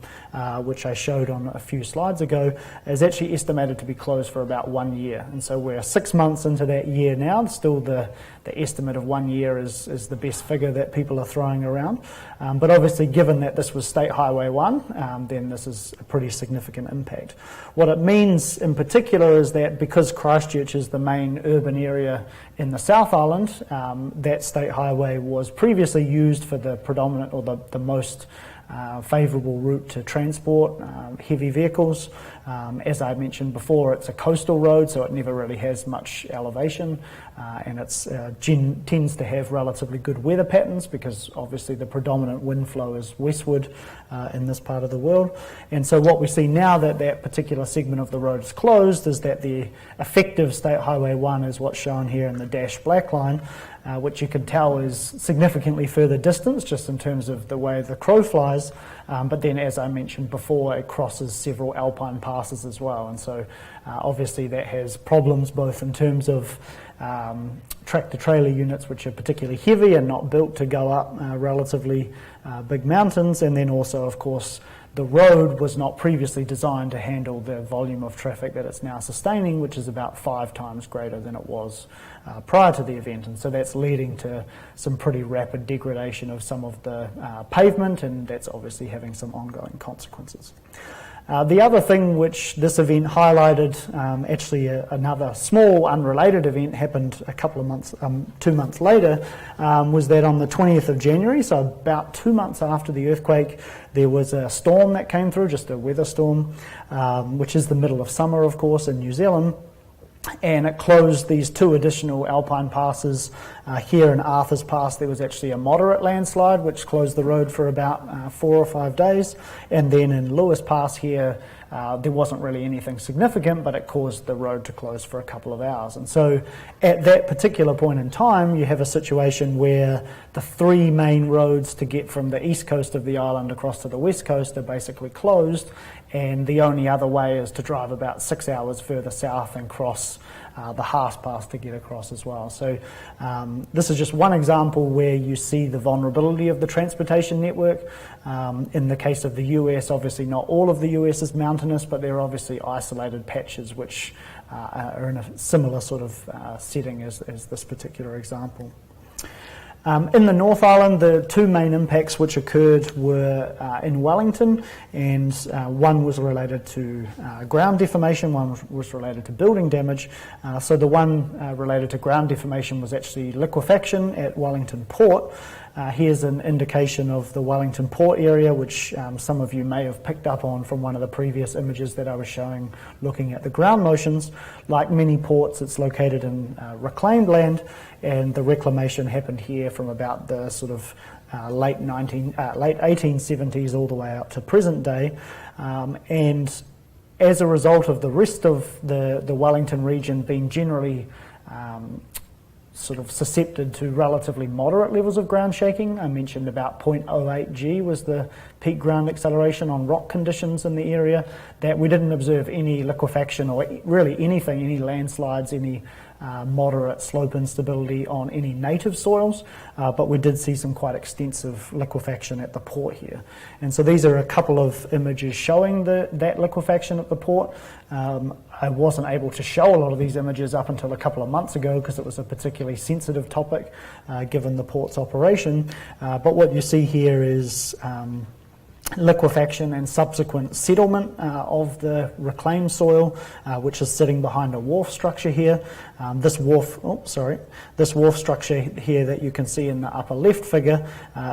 which I showed on a few slides ago, is actually estimated to be closed for about 1 year. And so we're 6 months into that year now. Still the estimate of 1 year is the best figure that people are throwing around. But obviously, given that this was State Highway 1, then this is a pretty significant impact. What it means in particular is that because Christchurch is the main urban area in the South Island, that state highway was previously used for the predominant or the most favourable route to transport heavy vehicles. As I mentioned before, it's a coastal road, so it never really has much elevation, and it tends to have relatively good weather patterns because obviously the predominant wind flow is westward in this part of the world. And so what we see now that that particular segment of the road is closed is that the effective State Highway 1 is what's shown here in the dashed black line, which you can tell is significantly further distance just in terms of the way the crow flies, but then as I mentioned before, it crosses several alpine passes as well, and so obviously that has problems both in terms of tractor trailer units which are particularly heavy and not built to go up relatively big mountains, and then also of course the road was not previously designed to handle the volume of traffic that it's now sustaining, which is about 5 times greater than it was prior to the event. And so that's leading to some pretty rapid degradation of some of the pavement, and that's obviously having some ongoing consequences. The other thing which this event highlighted, actually another small unrelated event happened a couple of months, 2 months later, was that on the 20th of January, so about 2 months after the earthquake, there was a storm that came through, just a weather storm, which is the middle of summer, of course, in New Zealand. And it closed these 2 additional alpine passes. Here in Arthur's Pass there was actually a moderate landslide which closed the road for about 4 or 5 days, and then in Lewis Pass here there wasn't really anything significant, but it caused the road to close for a couple of hours. And so at that particular point in time you have a situation where the 3 main roads to get from the east coast of the island across to the west coast are basically closed, and the only other way is to drive about 6 hours further south and cross the Haas Pass to get across as well. So this is just one example where you see the vulnerability of the transportation network. In the case of the US, obviously not all of the US is mountainous, but there are obviously isolated patches which are in a similar sort of setting as this particular example. In the North Island, the 2 main impacts which occurred were in Wellington, and one was related to ground deformation, one was related to building damage. So the one related to ground deformation was actually liquefaction at Wellington Port. Here's an indication of the Wellington Port area, which some of you may have picked up on from one of the previous images that I was showing looking at the ground motions. Like many ports, it's located in reclaimed land, and the reclamation happened here from about the sort of late 1870s all the way up to present day. And as a result of the rest of the Wellington region being generally sort of susceptible to relatively moderate levels of ground shaking. I mentioned about 0.08 G was the peak ground acceleration on rock conditions in the area, that we didn't observe any liquefaction or really anything, any landslides, any moderate slope instability on any native soils, but we did see some quite extensive liquefaction at the port here. And so these are a couple of images showing that liquefaction at the port. I wasn't able to show a lot of these images up until a couple of months ago because it was a particularly sensitive topic given the port's operation. But what you see here is liquefaction and subsequent settlement of the reclaimed soil, which is sitting behind a wharf structure here. This wharf structure here that you can see in the upper left figure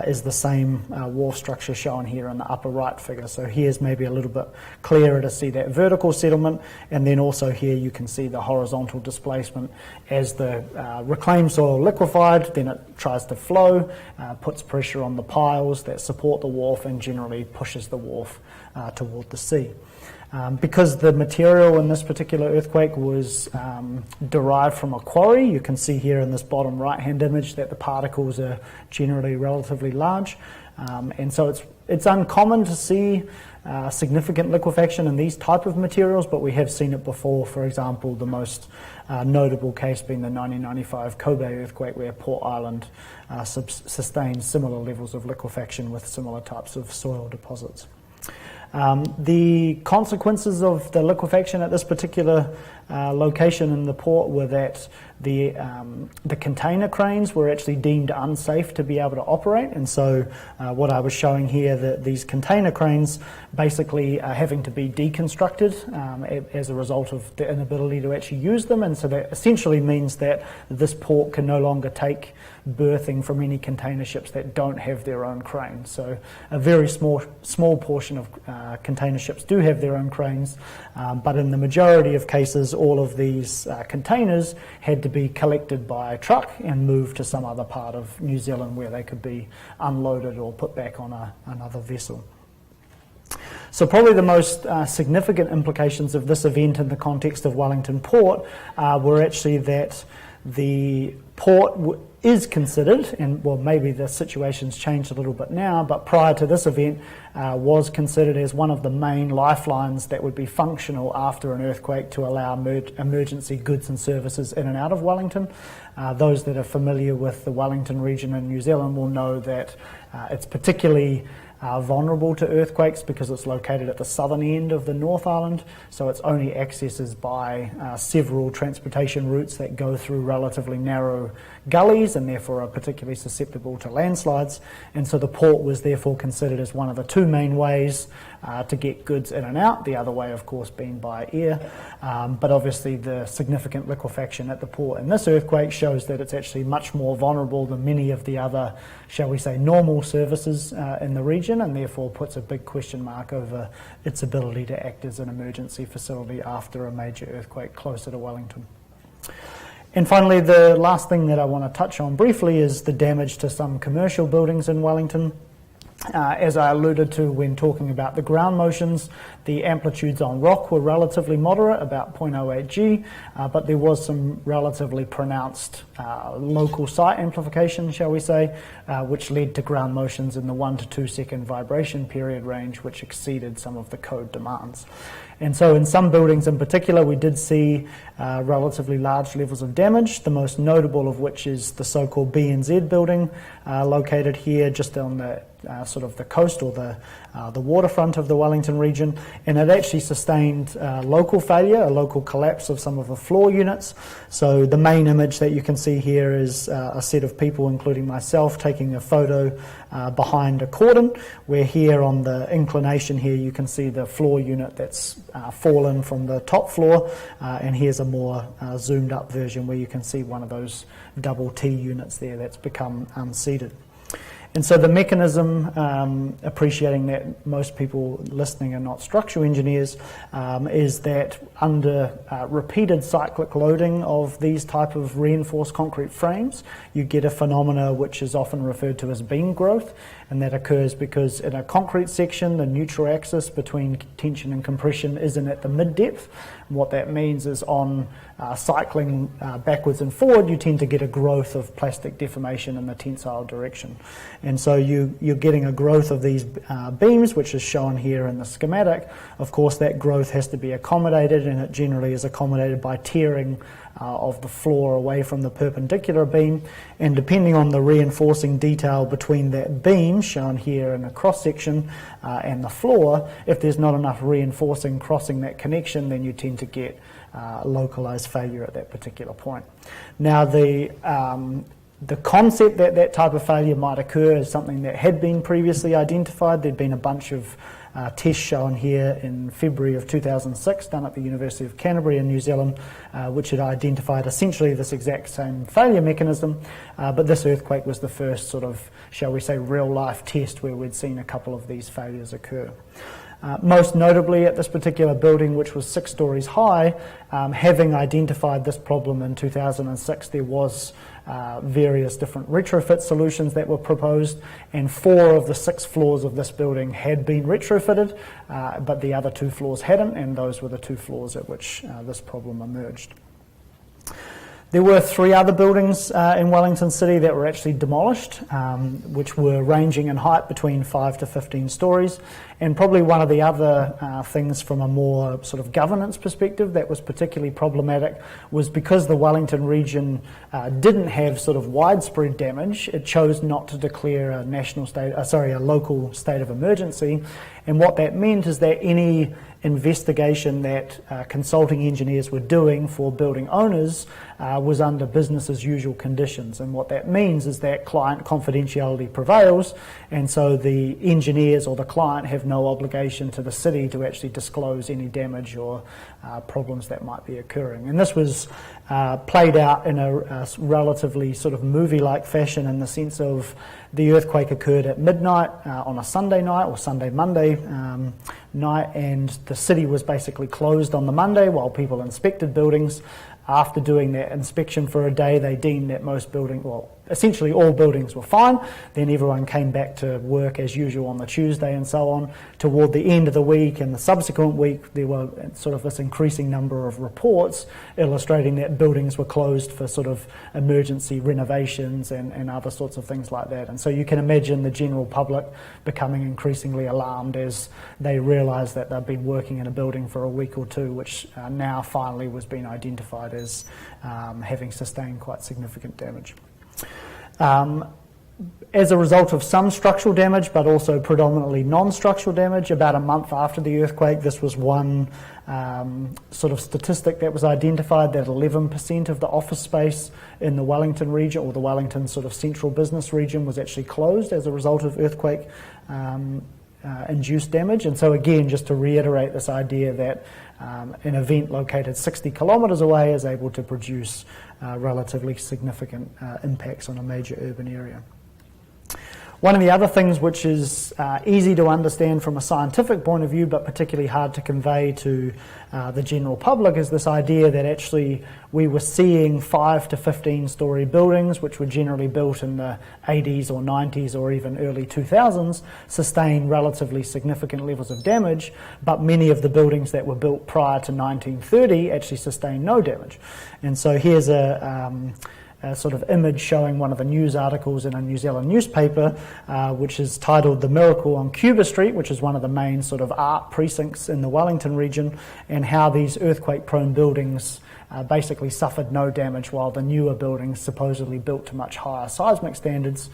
is the same wharf structure shown here in the upper right figure. So here's maybe a little bit clearer to see that vertical settlement, and then also here you can see the horizontal displacement as the reclaimed soil liquefied, then it tries to flow, puts pressure on the piles that support the wharf and generally pushes the wharf toward the sea. Because the material in this particular earthquake was derived from a quarry, you can see here in this bottom right-hand image that the particles are generally relatively large. And so it's uncommon to see significant liquefaction in these type of materials, but we have seen it before. For example, the most notable case being the 1995 Kobe earthquake, where Port Island sustained similar levels of liquefaction with similar types of soil deposits. The consequences of the liquefaction at this particular location in the port were that the container cranes were actually deemed unsafe to be able to operate, and so what I was showing here, that these container cranes basically are having to be deconstructed as a result of the inability to actually use them, and so that essentially means that this port can no longer take berthing from any container ships that don't have their own crane. So a very small portion of container ships do have their own cranes, but in the majority of cases all of these containers had to be collected by truck and moved to some other part of New Zealand where they could be unloaded or put back on another vessel. So probably the most significant implications of this event in the context of Wellington Port were actually that the port is considered, and well, maybe the situation's changed a little bit now, but prior to this event was considered as one of the main lifelines that would be functional after an earthquake to allow emergency goods and services in and out of Wellington. Those that are familiar with the Wellington region in New Zealand will know that it's particularly vulnerable to earthquakes because it's located at the southern end of the North Island, so its only access is by several transportation routes that go through relatively narrow gullies and therefore are particularly susceptible to landslides, and so the port was therefore considered as one of the two main ways to get goods in and out, the other way of course being by air, but obviously the significant liquefaction at the port in this earthquake shows that it's actually much more vulnerable than many of the other, shall we say, normal services in the region, and therefore puts a big question mark over its ability to act as an emergency facility after a major earthquake closer to Wellington. And finally, the last thing that I want to touch on briefly is the damage to some commercial buildings in Wellington. As I alluded to when talking about the ground motions, the amplitudes on rock were relatively moderate, about 0.08 G, but there was some relatively pronounced local site amplification, shall we say, which led to ground motions in the 1 to 2 second vibration period range, which exceeded some of the code demands. And so in some buildings in particular, we did see relatively large levels of damage, the most notable of which is the so-called BNZ Building, located here just on the sort of the coast or the waterfront of the Wellington region, and it actually sustained local failure, a local collapse of some of the floor units. So the main image that you can see here is a set of people, including myself, taking a photo behind a cordon, where here on the inclination here you can see the floor unit that's fallen from the top floor, and here's a more zoomed up version where you can see one of those double T units there that's become unseated. And so the mechanism, appreciating that most people listening are not structural engineers, is that under repeated cyclic loading of these type of reinforced concrete frames, you get a phenomena which is often referred to as beam growth, and that occurs because in a concrete section, the neutral axis between tension and compression isn't at the mid-depth. And what that means is on cycling backwards and forward, you tend to get a growth of plastic deformation in the tensile direction. And so you're getting a growth of these beams, which is shown here in the schematic. Of course, that growth has to be accommodated, and it generally is accommodated by tearing of the floor away from the perpendicular beam, and depending on the reinforcing detail between that beam, shown here in a cross section, and the floor, if there's not enough reinforcing crossing that connection, then you tend to get localized failure at that particular point. Now the concept that that type of failure might occur is something that had been previously identified. There'd been a bunch of tests shown here in February of 2006 done at the University of Canterbury in New Zealand, which had identified essentially this exact same failure mechanism, but this earthquake was the first sort of, shall we say, real-life test where we'd seen a couple of these failures occur. Most notably at this particular building, which was 6 stories high, having identified this problem in 2006, there was various different retrofit solutions that were proposed, and 4 of the 6 floors of this building had been retrofitted, but the other 2 floors hadn't, and those were the 2 floors at which this problem emerged. There were 3 other buildings in Wellington City that were actually demolished, which were ranging in height between 5 to 15 stories. And probably one of the other things from a more sort of governance perspective that was particularly problematic was because the Wellington region didn't have sort of widespread damage, it chose not to declare a local state of emergency. And what that meant is that any investigation that consulting engineers were doing for building owners was under business as usual conditions. And what that means is that client confidentiality prevails, and so the engineers or the client have no obligation to the city to actually disclose any damage or problems that might be occurring. And this was played out in a relatively sort of movie-like fashion, in the sense of the earthquake occurred at midnight on a Sunday night or Monday night, and the city was basically closed on the Monday while people inspected buildings. After doing that inspection for a day, they deemed that most buildings, well, essentially all buildings were fine. Then everyone came back to work as usual on the Tuesday and so on. Toward the end of the week and the subsequent week, there were sort of this increasing number of reports illustrating that buildings were closed for sort of emergency renovations and other sorts of things like that. And so you can imagine the general public becoming increasingly alarmed as they realised that they'd been working in a building for a week or two, which now finally was being identified as having sustained quite significant damage. As a result of some structural damage, but also predominantly non-structural damage, about a month after the earthquake, this was one sort of statistic that was identified, that 11% of the office space in the Wellington region, or the Wellington sort of central business region, was actually closed as a result of earthquake induced damage. And so again, just to reiterate this idea that an event located 60 kilometres away is able to produce relatively significant impacts on a major urban area. One of the other things which is easy to understand from a scientific point of view, but particularly hard to convey to the general public, is this idea that actually we were seeing 5 to 15 story buildings, which were generally built in the 80s or 90s or even early 2000s, sustain relatively significant levels of damage, but many of the buildings that were built prior to 1930 actually sustained no damage. And so here's a sort of image showing one of the news articles in a New Zealand newspaper, which is titled "The Miracle on Cuba Street," which is one of the main sort of art precincts in the Wellington region, and how these earthquake-prone buildings basically suffered no damage, while the newer buildings, supposedly built to much higher seismic standards,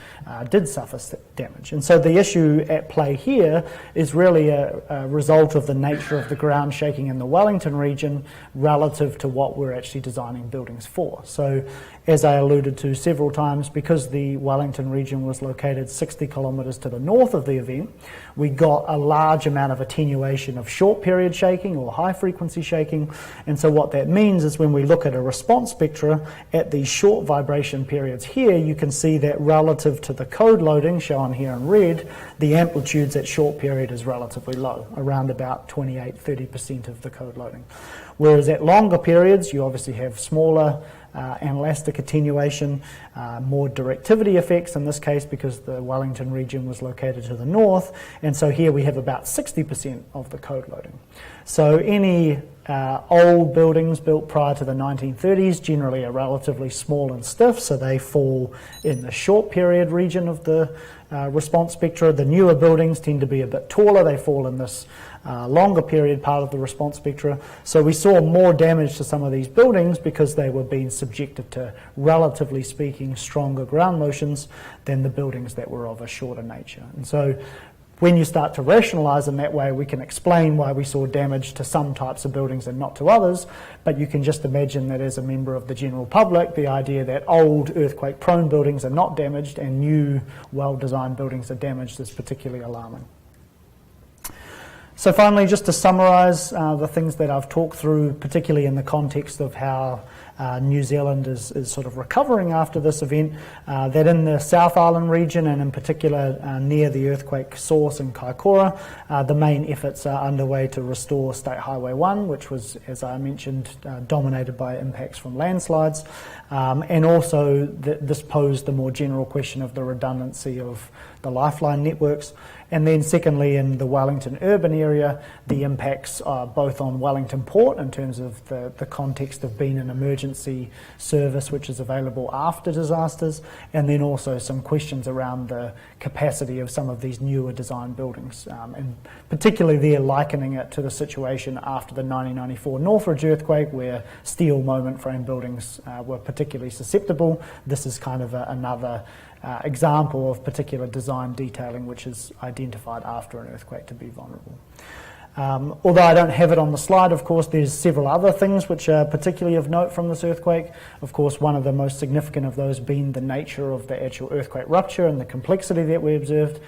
did suffer damage. And so the issue at play here is really a result of the nature of the ground shaking in the Wellington region relative to what we're actually designing buildings for. So, as I alluded to several times, because the Wellington region was located 60 kilometres to the north of the event, we got a large amount of attenuation of short period shaking or high frequency shaking. And so what that means is when we look at a response spectra at these short vibration periods here, you can see that relative to the code loading shown here in red, the amplitudes at short period is relatively low, around about 28-30% of the code loading. Whereas at longer periods, you obviously have smaller anelastic attenuation, more directivity effects in this case because the Wellington region was located to the north, and so here we have about 60% of the code loading. So any old buildings built prior to the 1930s generally are relatively small and stiff, so they fall in the short period region of the response spectra. The newer buildings tend to be a bit taller, they fall in this longer period part of the response spectra. So we saw more damage to some of these buildings because they were being subjected to, relatively speaking, stronger ground motions than the buildings that were of a shorter nature. And so when you start to rationalise in that way, we can explain why we saw damage to some types of buildings and not to others, but you can just imagine that as a member of the general public, the idea that old earthquake-prone buildings are not damaged and new, well-designed buildings are damaged is particularly alarming. So finally, just to summarise the things that I've talked through, particularly in the context of how New Zealand is sort of recovering after this event, that in the South Island region and in particular near the earthquake source in Kaikoura, the main efforts are underway to restore State Highway 1, which was, as I mentioned, dominated by impacts from landslides, and also this posed the more general question of the redundancy of the lifeline networks. And then secondly, in the Wellington urban area, the impacts are both on Wellington Port in terms of the context of being an emergency service which is available after disasters, and then also some questions around the capacity of some of these newer design buildings. And particularly they're likening it to the situation after the 1994 Northward earthquake, where steel moment frame buildings were particularly susceptible. This is kind of another example of particular design detailing which is identified after an earthquake to be vulnerable. Although I don't have it on the slide, of course, there's several other things which are particularly of note from this earthquake. Of course, one of the most significant of those being the nature of the actual earthquake rupture and the complexity that we observed,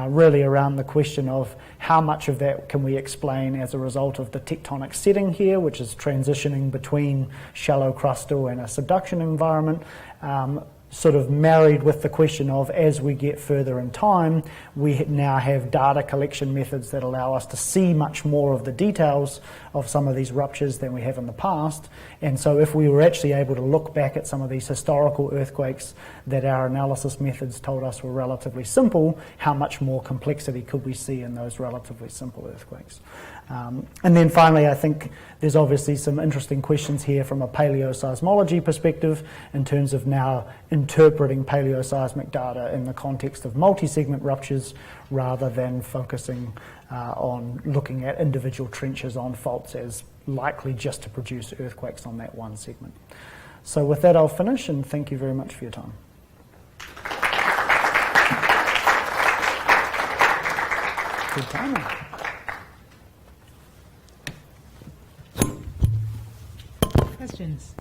really around the question of how much of that can we explain as a result of the tectonic setting here, which is transitioning between shallow crustal and a subduction environment, sort of married with the question of, as we get further in time, we now have data collection methods that allow us to see much more of the details of some of these ruptures than we have in the past. And so if we were actually able to look back at some of these historical earthquakes that our analysis methods told us were relatively simple, how much more complexity could we see in those relatively simple earthquakes? And then finally, I think there's obviously some interesting questions here from a paleoseismology perspective in terms of now interpreting paleoseismic data in the context of multi-segment ruptures rather than focusing on looking at individual trenches on faults as likely just to produce earthquakes on that one segment. So with that, I'll finish, and thank you very much for your time. Good timing. Questions?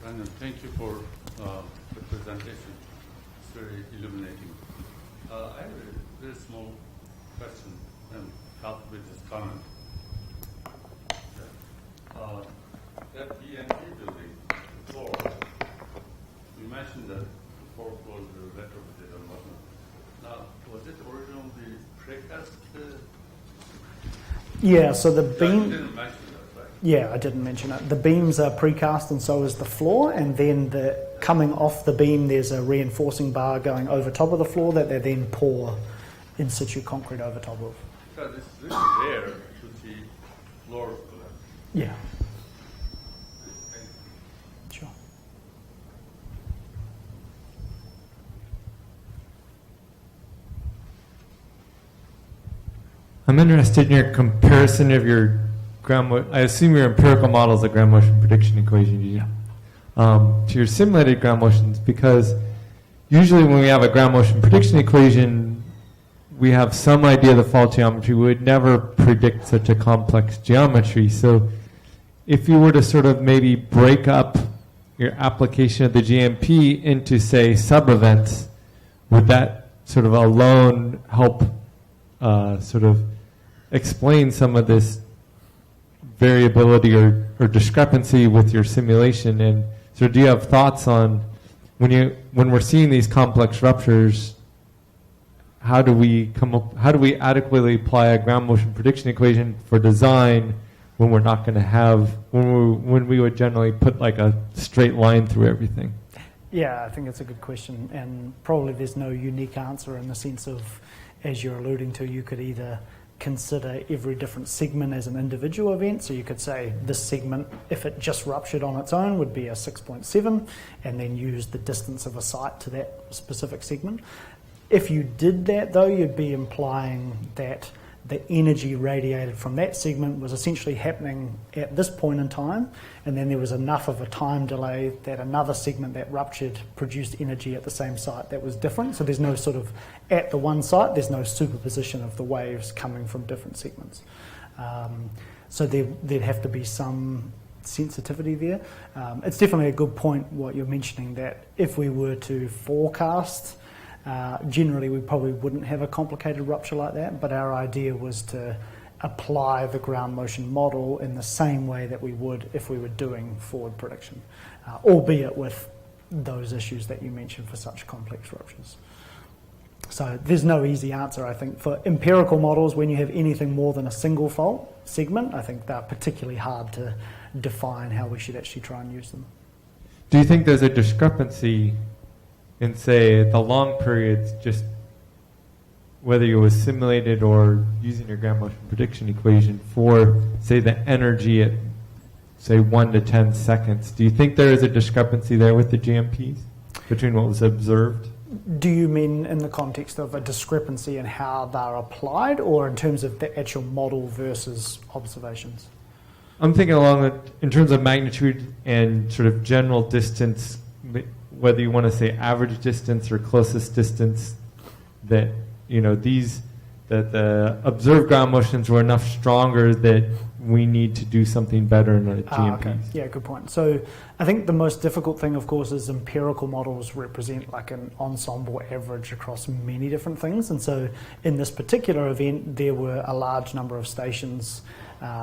Brandon, thank you for the presentation. It's very illuminating. I have a very small question and help with this comment. That BNZ building, the floor, you mentioned that the floor was retrofitted and whatnot. Now, was it originally precast? Yeah, so the beam... You didn't mention that, right? Yeah, I didn't mention it. The beams are precast and so is the floor, and then coming off the beam there's a reinforcing bar going over top of the floor that they then pour in situ concrete over top of. Because it's really rare to see floors collapse. Yeah. Sure. I'm interested in your comparison of your I assume your empirical model is a ground motion prediction equation, Yeah. To your simulated ground motions, because usually when we have a ground motion prediction equation, we have some idea of the fault geometry. We would never predict such a complex geometry. So if you were to sort of maybe break up your application of the GMP into, say, sub-events, would that sort of alone help sort of explain some of this variability or discrepancy with your simulation? And so do you have thoughts on when we're seeing these complex ruptures, how do we adequately apply a ground motion prediction equation for design when we're not going to have, when we would generally put like a straight line through everything? Yeah, I think it's a good question, and probably there's no unique answer in the sense of, as you're alluding to, you could either consider every different segment as an individual event. So you could say this segment, if it just ruptured on its own, would be a 6.7, and then use the distance of a site to that specific segment. If you did that, though, you'd be implying that the energy radiated from that segment was essentially happening at this point in time, and then there was enough of a time delay that another segment that ruptured produced energy at the same site that was different. So there's no sort of, at the one site, there's no superposition of the waves coming from different segments. So there'd have to be some sensitivity there. It's definitely a good point what you're mentioning, that if we were to forecast, generally we probably wouldn't have a complicated rupture like that, but our idea was to apply the ground motion model in the same way that we would if we were doing forward prediction, albeit with those issues that you mentioned for such complex ruptures. So there's no easy answer, I think. For empirical models, when you have anything more than a single fault segment, I think they're particularly hard to define how we should actually try and use them. Do you think there's a discrepancy in, say, the long periods, just whether it was simulated or using your ground motion prediction equation for, say, the energy at, say, 1 to 10 seconds? Do you think there is a discrepancy there with the GMPs between what was observed? Do you mean in the context of a discrepancy in how they're applied, or in terms of the actual model versus observations? I'm thinking in terms of magnitude and sort of general distance, whether you want to say average distance or closest distance, that that the observed ground motions were enough stronger that we need to do something better in our GMPs. Okay. Yeah, good point. So I think the most difficult thing, of course, is empirical models represent like an ensemble average across many different things. And so in this particular event, there were a large number of stations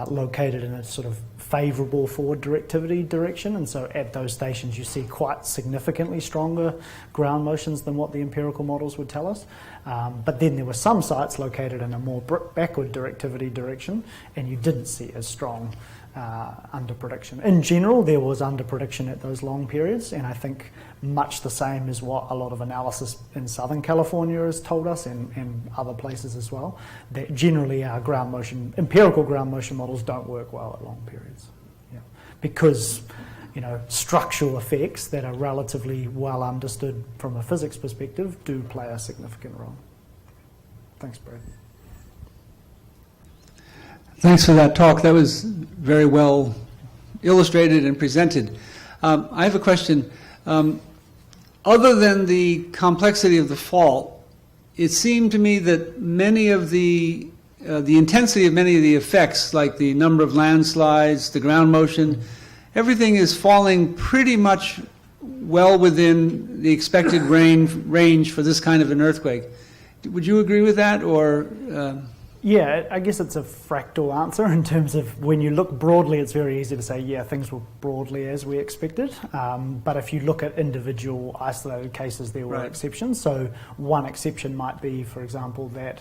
located in a sort of favourable forward directivity direction, and so at those stations you see quite significantly stronger ground motions than what the empirical models would tell us. But then there were some sites located in a more backward directivity direction, and you didn't see as strong under-prediction. In general, there was under-prediction at those long periods, and I think much the same is what a lot of analysis in Southern California has told us, and other places as well, that generally our empirical ground motion models don't work well at long periods. Yeah. Because structural effects that are relatively well understood from a physics perspective do play a significant role. Thanks, Brad. Thanks for that talk. That was very well illustrated and presented. I have a question. Other than the complexity of the fault, it seemed to me that many of the intensity of many of the effects, like the number of landslides, the ground motion, everything is falling pretty much well within the expected range for this kind of an earthquake. Would you agree with that, or? Yeah, I guess it's a fractal answer in terms of when you look broadly, it's very easy to say, yeah, things were broadly as we expected. But if you look at individual isolated cases, there were exceptions. So one exception might be, for example, that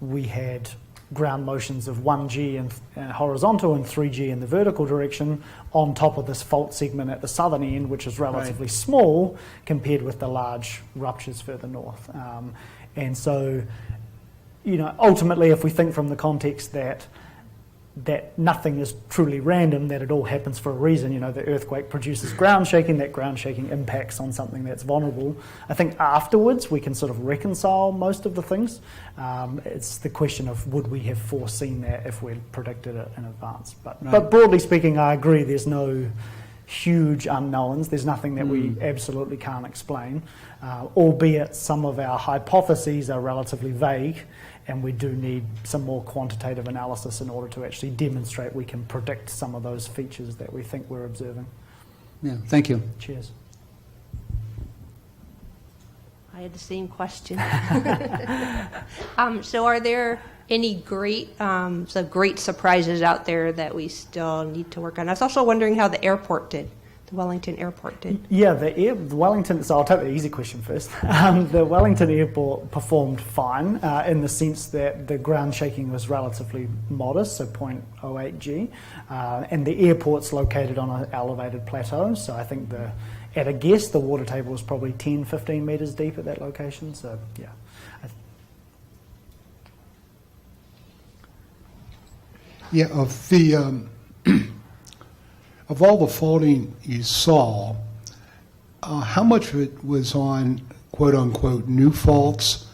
we had ground motions of 1G in horizontal and 3G in the vertical direction on top of this fault segment at the southern end, which is relatively small compared with the large ruptures further north. And so, ultimately, if we think from the context that nothing is truly random, that it all happens for a reason, the earthquake produces ground shaking, that ground shaking impacts on something that's vulnerable. I think afterwards we can sort of reconcile most of the things. It's the question of would we have foreseen that if we'd predicted it in advance. But broadly speaking, I agree, there's no huge unknowns. There's nothing that we absolutely can't explain, albeit some of our hypotheses are relatively vague, and we do need some more quantitative analysis in order to actually demonstrate we can predict some of those features that we think we're observing. Yeah, thank you. Cheers. I had the same question. So are there any great surprises out there that we still need to work on? I was also wondering how the airport did. The Wellington Airport did. Yeah, the Wellington, so I'll take the easy question first. The Wellington Airport performed fine in the sense that the ground shaking was relatively modest, so 0.08 G, and the airport's located on an elevated plateau, so I think at a guess the water table was probably 10-15 metres deep at that location, so yeah. Yeah, of the of all the faulting you saw, how much of it was on quote-unquote new faults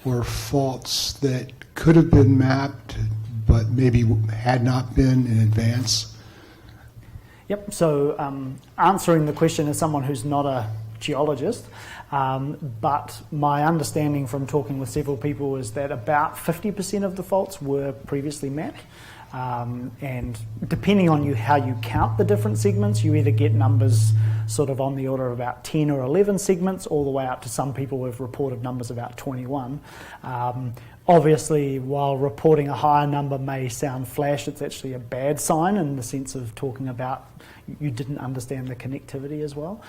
or faults that could have been mapped but maybe had not been in advance? Yep, so answering the question as someone who's not a geologist, but my understanding from talking with several people is that about 50% of the faults were previously mapped. And depending on how you count the different segments, you either get numbers sort of on the order of about 10 or 11 segments, all the way up to some people who have reported numbers about 21. Obviously, while reporting a higher number may sound flash, it's actually a bad sign in the sense of talking about you didn't understand the connectivity as well.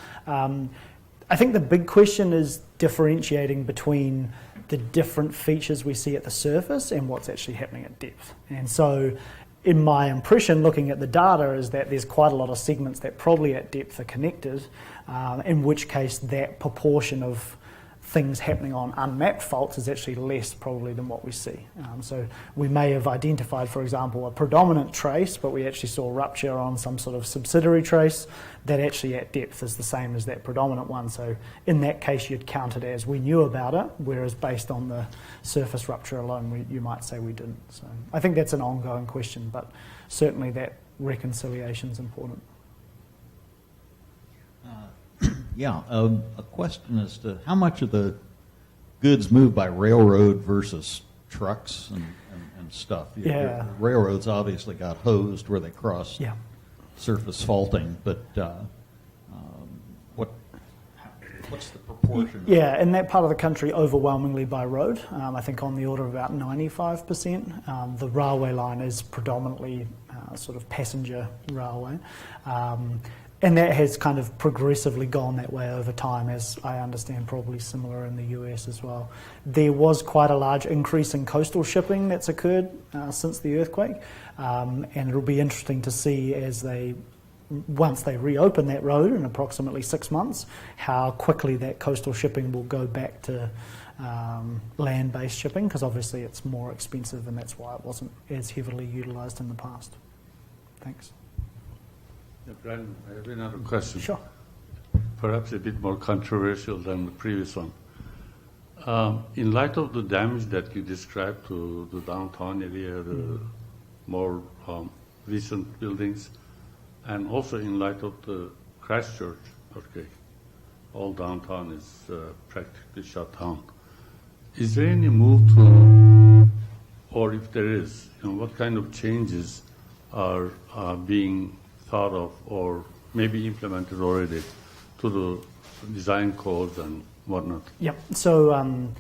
I think the big question is differentiating between the different features we see at the surface and what's actually happening at depth. And so in my impression, looking at the data, is that there's quite a lot of segments that probably at depth are connected, in which case that proportion of things happening on unmapped faults is actually less probably than what we see. So we may have identified, for example, a predominant trace, but we actually saw rupture on some sort of subsidiary trace that actually at depth is the same as that predominant one. So in that case, you'd count it as we knew about it, whereas based on the surface rupture alone, you might say we didn't. So I think that's an ongoing question, but certainly that reconciliation is important. Yeah, a question as to how much of the goods move by railroad versus trucks and stuff. Yeah. Railroads obviously got hosed where they crossed surface faulting, but what's the proportion? Yeah, in that part of the country, overwhelmingly by road. I think on the order of about 95%. The railway line is predominantly sort of passenger railway. And that has kind of progressively gone that way over time, as I understand, probably similar in the US as well. There was quite a large increase in coastal shipping that's occurred since the earthquake, and it'll be interesting to see once they reopen that road in approximately 6 months, how quickly that coastal shipping will go back to land-based shipping, because obviously it's more expensive, and that's why it wasn't as heavily utilised in the past. Thanks. Yeah, Brandon, I have another question. Sure. Perhaps a bit more controversial than the previous one. In light of the damage that you described to the downtown area, the more recent buildings, and also in light of the Christchurch earthquake, all downtown is practically shut down. Is there any move to, or if there is, what kind of changes are being thought of or maybe implemented already to the design codes and whatnot? Yep. So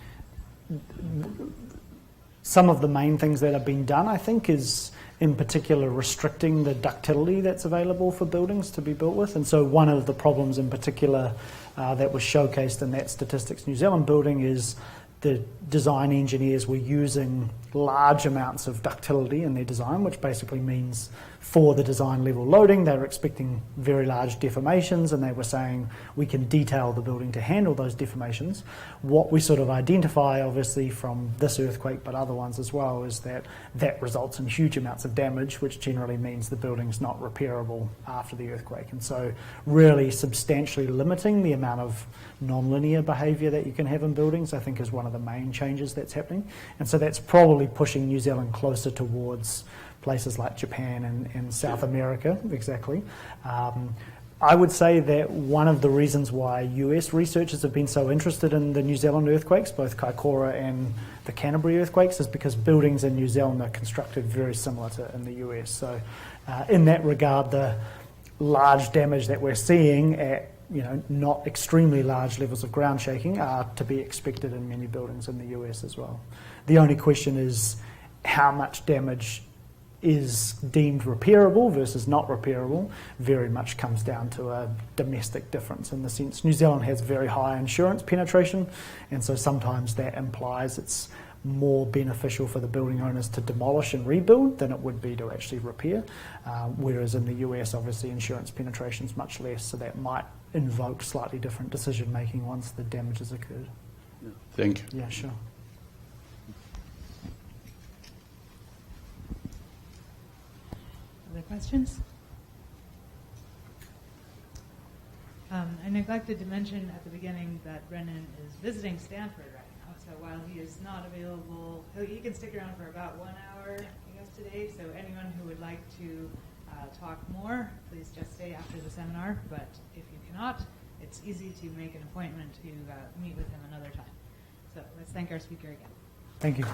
some of the main things that have been done, I think, is in particular restricting the ductility that's available for buildings to be built with. And so one of the problems in particular that was showcased in that Statistics New Zealand building is the design engineers were using large amounts of ductility in their design, which basically means for the design level loading, they were expecting very large deformations, and they were saying we can detail the building to handle those deformations. What we sort of identify, obviously, from this earthquake, but other ones as well, is that that results in huge amounts of damage, which generally means the building's not repairable after the earthquake. And so really substantially limiting the amount of non-linear behaviour that you can have in buildings, I think, is one of the main changes that's happening. And so that's probably pushing New Zealand closer towards places like Japan and South America, exactly. I would say that one of the reasons why US researchers have been so interested in the New Zealand earthquakes, both Kaikoura and the Canterbury earthquakes, is because buildings in New Zealand are constructed very similar to in the US. So in that regard, the large damage that we're seeing at not extremely large levels of ground shaking are to be expected in many buildings in the US as well. The only question is how much damage is deemed repairable versus not repairable very much comes down to a domestic difference, in the sense New Zealand has very high insurance penetration, and so sometimes that implies it's more beneficial for the building owners to demolish and rebuild than it would be to actually repair, whereas in the US obviously insurance penetration is much less, so that might invoke slightly different decision making once the damage has occurred. Yeah. Thank you. Yeah, sure. Other questions? I neglected to mention at the beginning that Brennan is visiting Stanford right now, so while he is not available, he can stick around for about 1 hour, I guess, today, so anyone who would like to talk more, please just stay after the seminar, but if you cannot, it's easy to make an appointment to meet with him another time. So let's thank our speaker again. Thank you.